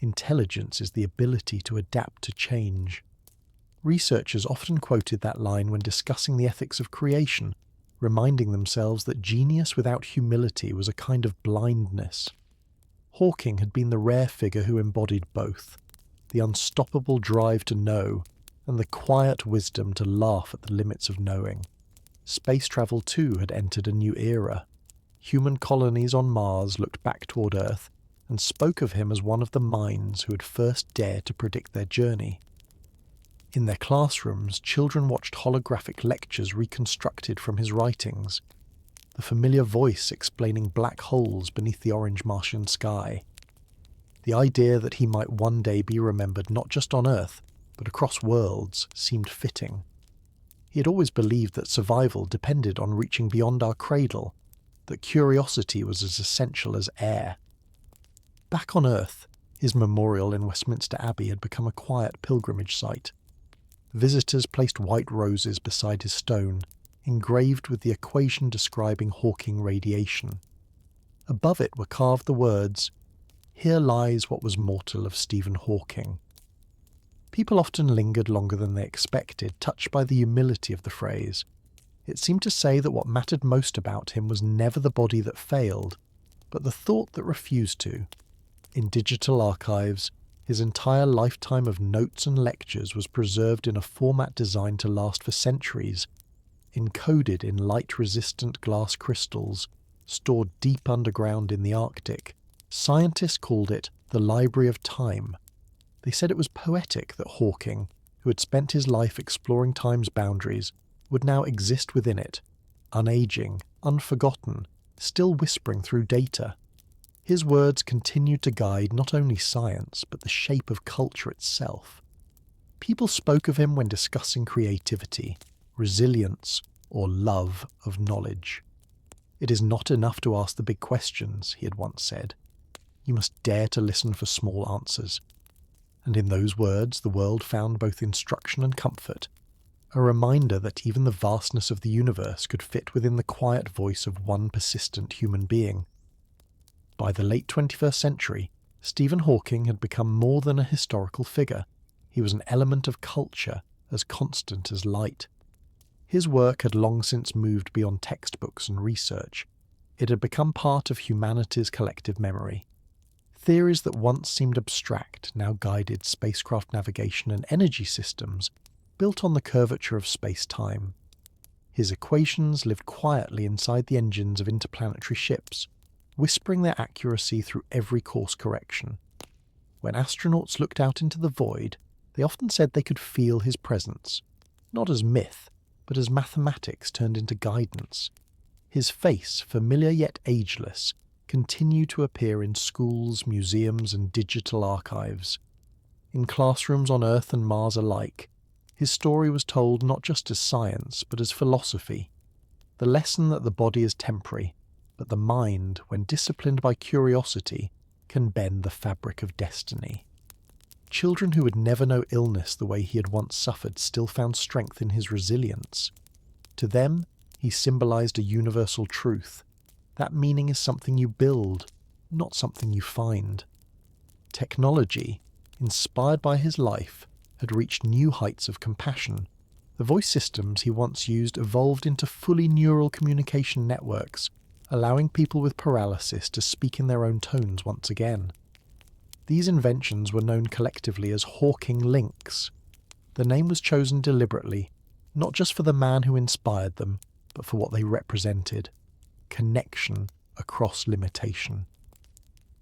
Intelligence is the ability to adapt to change. Researchers often quoted that line when discussing the ethics of creation, reminding themselves that genius without humility was a kind of blindness. Hawking had been the rare figure who embodied both, the unstoppable drive to know and the quiet wisdom to laugh at the limits of knowing. Space travel too had entered a new era. Human colonies on Mars looked back toward Earth and spoke of him as one of the minds who had first dared to predict their journey. In their classrooms, children watched holographic lectures reconstructed from his writings, the familiar voice explaining black holes beneath the orange Martian sky. The idea that he might one day be remembered not just on Earth, but across worlds, seemed fitting. He had always believed that survival depended on reaching beyond our cradle, that curiosity was as essential as air. Back on Earth, his memorial in Westminster Abbey had become a quiet pilgrimage site. Visitors placed white roses beside his stone, engraved with the equation describing Hawking radiation. Above it were carved the words, "Here lies what was mortal of Stephen Hawking." People often lingered longer than they expected, touched by the humility of the phrase. It seemed to say that what mattered most about him was never the body that failed, but the thought that refused to. In digital archives, his entire lifetime of notes and lectures was preserved in a format designed to last for centuries, encoded in light-resistant glass crystals, stored deep underground in the Arctic. Scientists called it the Library of Time. They said it was poetic that Hawking, who had spent his life exploring time's boundaries, would now exist within it, unaging, unforgotten, still whispering through data. His words continued to guide not only science, but the shape of culture itself. People spoke of him when discussing creativity, resilience, or love of knowledge. "It is not enough to ask the big questions," he had once said. "You must dare to listen for small answers." And in those words the world found both instruction and comfort, a reminder that even the vastness of the universe could fit within the quiet voice of one persistent human being. By the late 21st century, Stephen Hawking had become more than a historical figure. He was an element of culture, as constant as light. His work had long since moved beyond textbooks and research. It had become part of humanity's collective memory. Theories that once seemed abstract now guided spacecraft navigation and energy systems, built on the curvature of space-time. His equations lived quietly inside the engines of interplanetary ships, whispering their accuracy through every course correction. When astronauts looked out into the void, they often said they could feel his presence, not as myth, but as mathematics turned into guidance. His face, familiar yet ageless, continued to appear in schools, museums, and digital archives. In classrooms on Earth and Mars alike, his story was told not just as science, but as philosophy. The lesson that the body is temporary, but the mind, when disciplined by curiosity, can bend the fabric of destiny. Children who would never know illness the way he had once suffered still found strength in his resilience. To them, he symbolized a universal truth. That meaning is something you build, not something you find. Technology, inspired by his life, had reached new heights of compassion. The voice systems he once used evolved into fully neural communication networks, allowing people with paralysis to speak in their own tones once again. These inventions were known collectively as Hawking Links. The name was chosen deliberately, not just for the man who inspired them, but for what they represented: connection across limitation.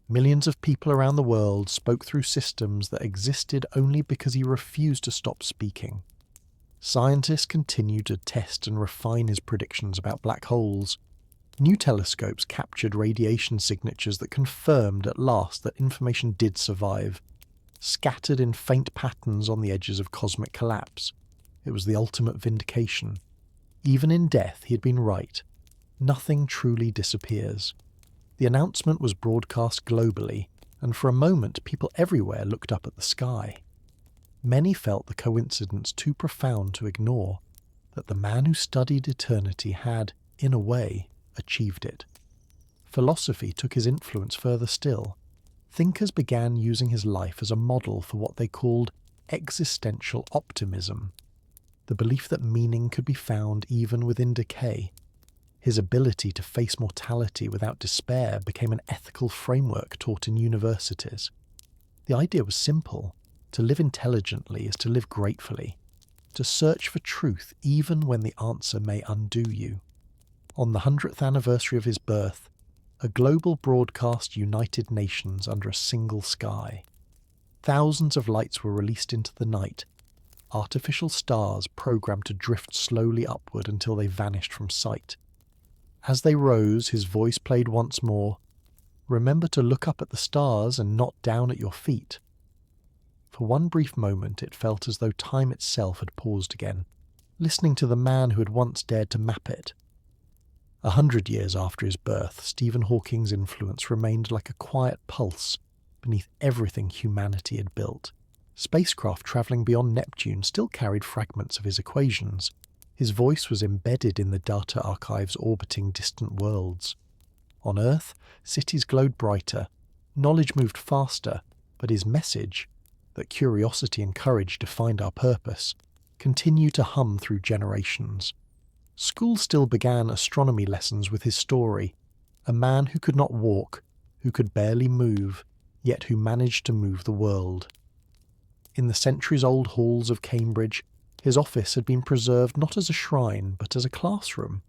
Millions of people around the world spoke through systems that existed only because he refused to stop speaking. Scientists continued to test and refine his predictions about black holes. New telescopes captured radiation signatures that confirmed at last that information did survive, scattered in faint patterns on the edges of cosmic collapse. It was the ultimate vindication. Even in death, he had been right. Nothing truly disappears. The announcement was broadcast globally, and for a moment people everywhere looked up at the sky. Many felt the coincidence too profound to ignore, that the man who studied eternity had, in a way, achieved it. Philosophy took his influence further still. Thinkers began using his life as a model for what they called existential optimism, the belief that meaning could be found even within decay. His ability to face mortality without despair became an ethical framework taught in universities. The idea was simple. To live intelligently is to live gratefully, to search for truth even when the answer may undo you. On the 100th anniversary of his birth, a global broadcast united nations under a single sky. Thousands of lights were released into the night, artificial stars programmed to drift slowly upward until they vanished from sight. As they rose, his voice played once more, "Remember to look up at the stars and not down at your feet." For one brief moment it felt as though time itself had paused again, listening to the man who had once dared to map it. 100 years after his birth, Stephen Hawking's influence remained like a quiet pulse beneath everything humanity had built. Spacecraft travelling beyond Neptune still carried fragments of his equations. His voice was embedded in the data archives orbiting distant worlds. On Earth, cities glowed brighter, knowledge moved faster, but his message, that curiosity and courage defined our purpose, continued to hum through generations. School still began astronomy lessons with his story, a man who could not walk, who could barely move, yet who managed to move the world. In the centuries-old halls of Cambridge, his office had been preserved not as a shrine, but as a classroom.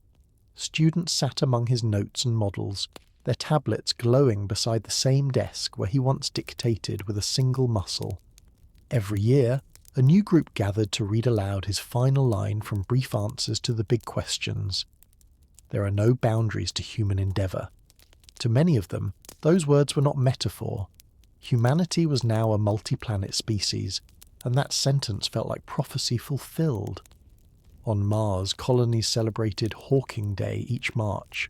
Students sat among his notes and models, their tablets glowing beside the same desk where he once dictated with a single muscle. Every year, a new group gathered to read aloud his final line from brief answers to the big questions. There are no boundaries to human endeavour. To many of them, those words were not metaphor. Humanity was now a multi-planet species, and that sentence felt like prophecy fulfilled. On Mars, colonies celebrated Hawking Day each March,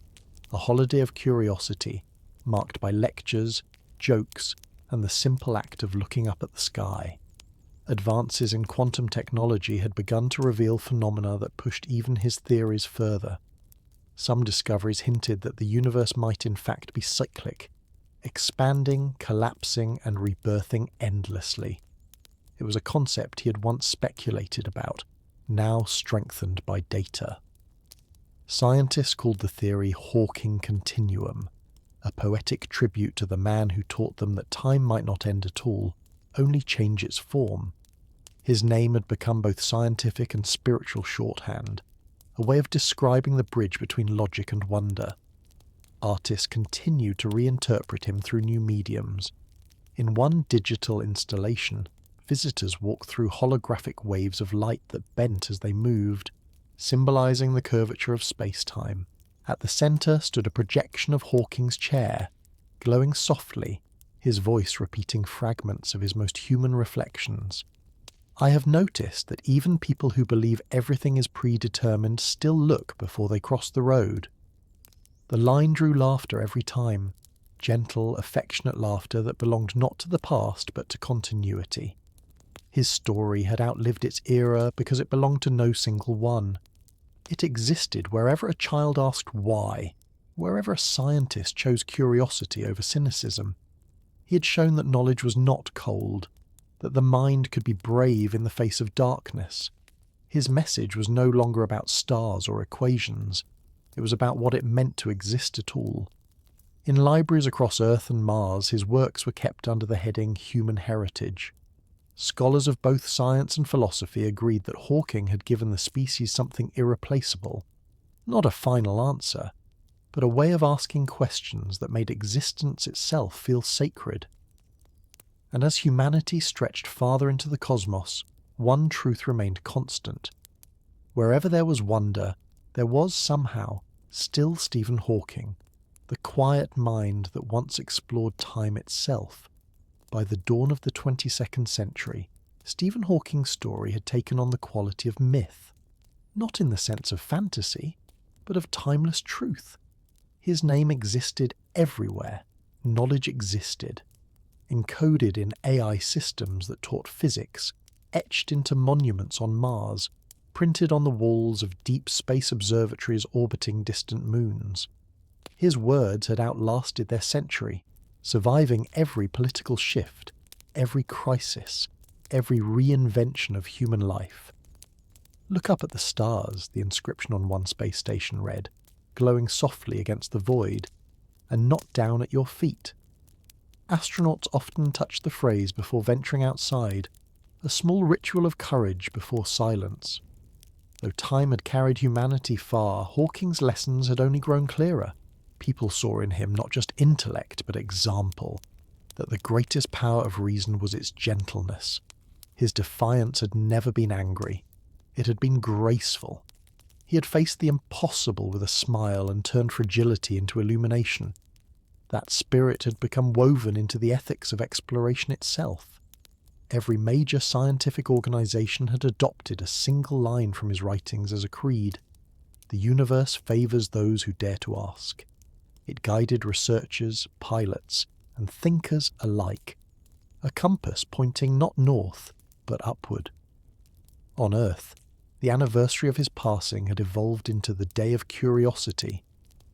a holiday of curiosity, marked by lectures, jokes, and the simple act of looking up at the sky. Advances in quantum technology had begun to reveal phenomena that pushed even his theories further. Some discoveries hinted that the universe might in fact be cyclic, expanding, collapsing, and rebirthing endlessly. It was a concept he had once speculated about, now strengthened by data. Scientists called the theory Hawking Continuum, a poetic tribute to the man who taught them that time might not end at all, only change its form. His name had become both scientific and spiritual shorthand, a way of describing the bridge between logic and wonder. Artists continued to reinterpret him through new mediums. In one digital installation, visitors walked through holographic waves of light that bent as they moved, symbolizing the curvature of space-time. At the center stood a projection of Hawking's chair, glowing softly, his voice repeating fragments of his most human reflections. "I have noticed that even people who believe everything is predetermined still look before they cross the road." The line drew laughter every time, gentle, affectionate laughter that belonged not to the past but to continuity. His story had outlived its era because it belonged to no single one. It existed wherever a child asked why, wherever a scientist chose curiosity over cynicism. He had shown that knowledge was not cold, that the mind could be brave in the face of darkness. His message was no longer about stars or equations. It was about what it meant to exist at all. In libraries across Earth and Mars, his works were kept under the heading Human Heritage. Scholars of both science and philosophy agreed that Hawking had given the species something irreplaceable, not a final answer, but a way of asking questions that made existence itself feel sacred. And as humanity stretched farther into the cosmos, one truth remained constant. Wherever there was wonder, there was somehow, Still Stephen Hawking, the quiet mind that once explored time itself. By the dawn of the 22nd century, Stephen Hawking's story had taken on the quality of myth, not in the sense of fantasy, but of timeless truth. His name existed everywhere, knowledge existed, encoded in AI systems that taught physics, etched into monuments on Mars, printed on the walls of deep space observatories orbiting distant moons. His words had outlasted their century, surviving every political shift, every crisis, every reinvention of human life. "Look up at the stars," the inscription on one space station read, glowing softly against the void, "and not down at your feet." Astronauts often touched the phrase before venturing outside, a small ritual of courage before silence. Though time had carried humanity far, Hawking's lessons had only grown clearer. People saw in him not just intellect, but example, that the greatest power of reason was its gentleness. His defiance had never been angry. It had been graceful. He had faced the impossible with a smile and turned fragility into illumination. That spirit had become woven into the ethics of exploration itself. Every major scientific organization had adopted a single line from his writings as a creed. The universe favors those who dare to ask. It guided researchers, pilots, and thinkers alike. A compass pointing not north, but upward. On Earth, the anniversary of his passing had evolved into the Day of Curiosity,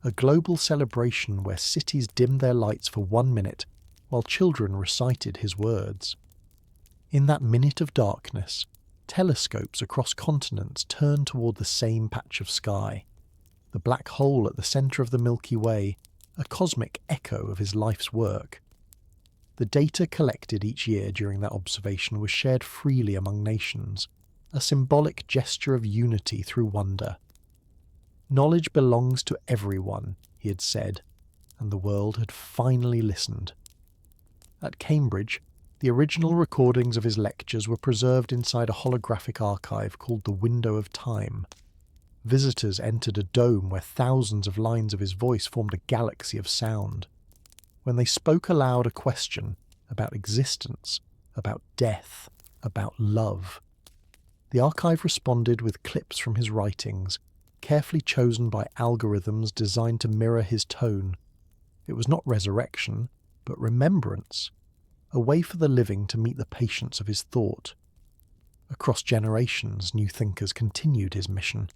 a global celebration where cities dimmed their lights for 1 minute while children recited his words. In that minute of darkness, telescopes across continents turned toward the same patch of sky, the black hole at the centre of the Milky Way, a cosmic echo of his life's work. The data collected each year during that observation was shared freely among nations, a symbolic gesture of unity through wonder. Knowledge belongs to everyone, he had said, and the world had finally listened. At Cambridge, the original recordings of his lectures were preserved inside a holographic archive called the Window of Time. Visitors entered a dome where thousands of lines of his voice formed a galaxy of sound. When they spoke aloud a question about existence, about death, about love, the archive responded with clips from his writings, carefully chosen by algorithms designed to mirror his tone. It was not resurrection, but remembrance, a way for the living to meet the patience of his thought. Across generations, new thinkers continued his mission.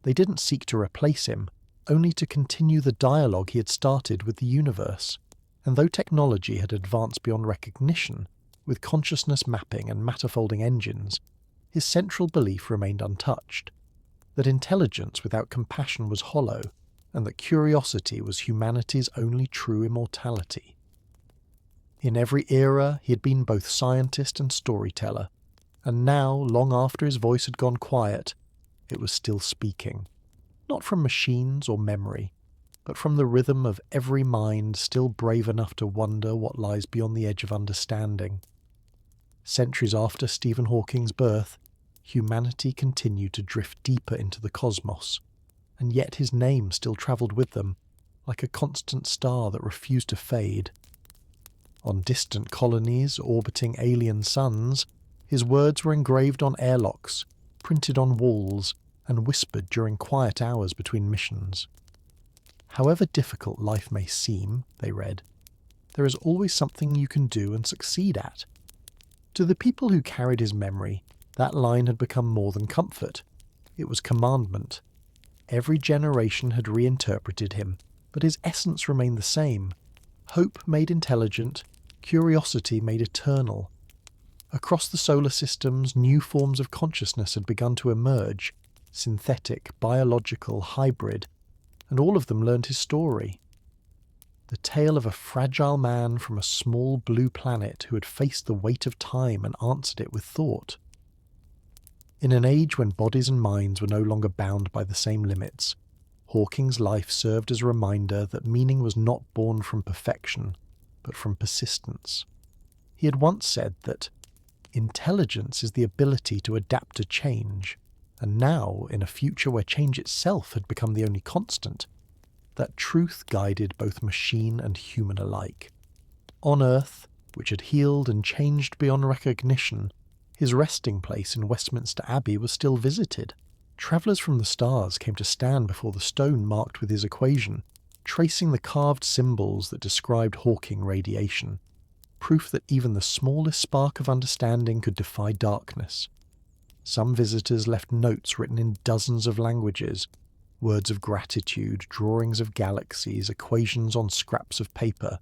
They didn't seek to replace him, only to continue the dialogue he had started with the universe. And though technology had advanced beyond recognition, with consciousness mapping and matter-folding engines, his central belief remained untouched, that intelligence without compassion was hollow, and that curiosity was humanity's only true immortality. In every era, he had been both scientist and storyteller, and now, long after his voice had gone quiet, it was still speaking, not from machines or memory, but from the rhythm of every mind still brave enough to wonder what lies beyond the edge of understanding. Centuries after Stephen Hawking's birth, humanity continued to drift deeper into the cosmos, and yet his name still travelled with them, like a constant star that refused to fade. On distant colonies orbiting alien suns, his words were engraved on airlocks, printed on walls, and whispered during quiet hours between missions. However difficult life may seem, they read, there is always something you can do and succeed at. To the people who carried his memory, that line had become more than comfort. It was commandment. Every generation had reinterpreted him, but his essence remained the same. Hope made intelligent, curiosity made eternal. Across the solar systems, new forms of consciousness had begun to emerge, synthetic, biological, hybrid, and all of them learned his story. The tale of a fragile man from a small blue planet who had faced the weight of time and answered it with thought. In an age when bodies and minds were no longer bound by the same limits, Hawking's life served as a reminder that meaning was not born from perfection, but from persistence. He had once said that intelligence is the ability to adapt to change, and now, in a future where change itself had become the only constant, that truth guided both machine and human alike. On Earth, which had healed and changed beyond recognition, his resting place in Westminster Abbey was still visited. Travellers from the stars came to stand before the stone marked with his equation, tracing the carved symbols that described Hawking radiation, proof that even the smallest spark of understanding could defy darkness. Some visitors left notes written in dozens of languages, words of gratitude, drawings of galaxies, equations on scraps of paper.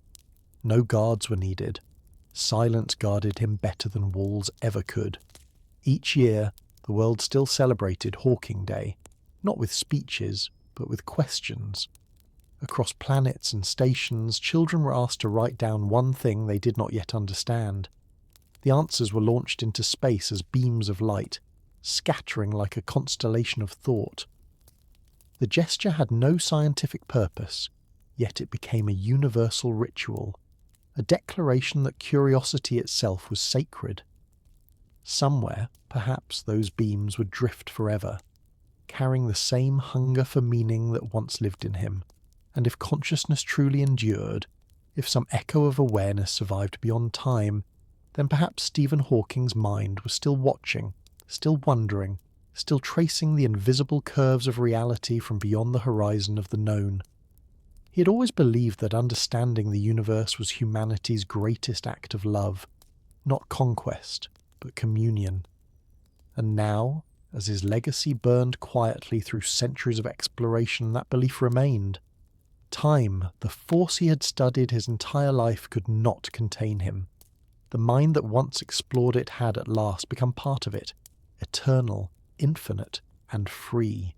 No guards were needed. Silence guarded him better than walls ever could. Each year, the world still celebrated Hawking Day, not with speeches, but with questions. Across planets and stations, children were asked to write down one thing they did not yet understand. The answers were launched into space as beams of light, scattering like a constellation of thought. The gesture had no scientific purpose, yet it became a universal ritual, a declaration that curiosity itself was sacred. Somewhere, perhaps, those beams would drift forever, carrying the same hunger for meaning that once lived in him. And if consciousness truly endured, if some echo of awareness survived beyond time, then perhaps Stephen Hawking's mind was still watching, still wondering, still tracing the invisible curves of reality from beyond the horizon of the known. He had always believed that understanding the universe was humanity's greatest act of love, not conquest, but communion. And now, as his legacy burned quietly through centuries of exploration, that belief remained. Time, the force he had studied his entire life, could not contain him. The mind that once explored it had at last become part of it, eternal, infinite, and free.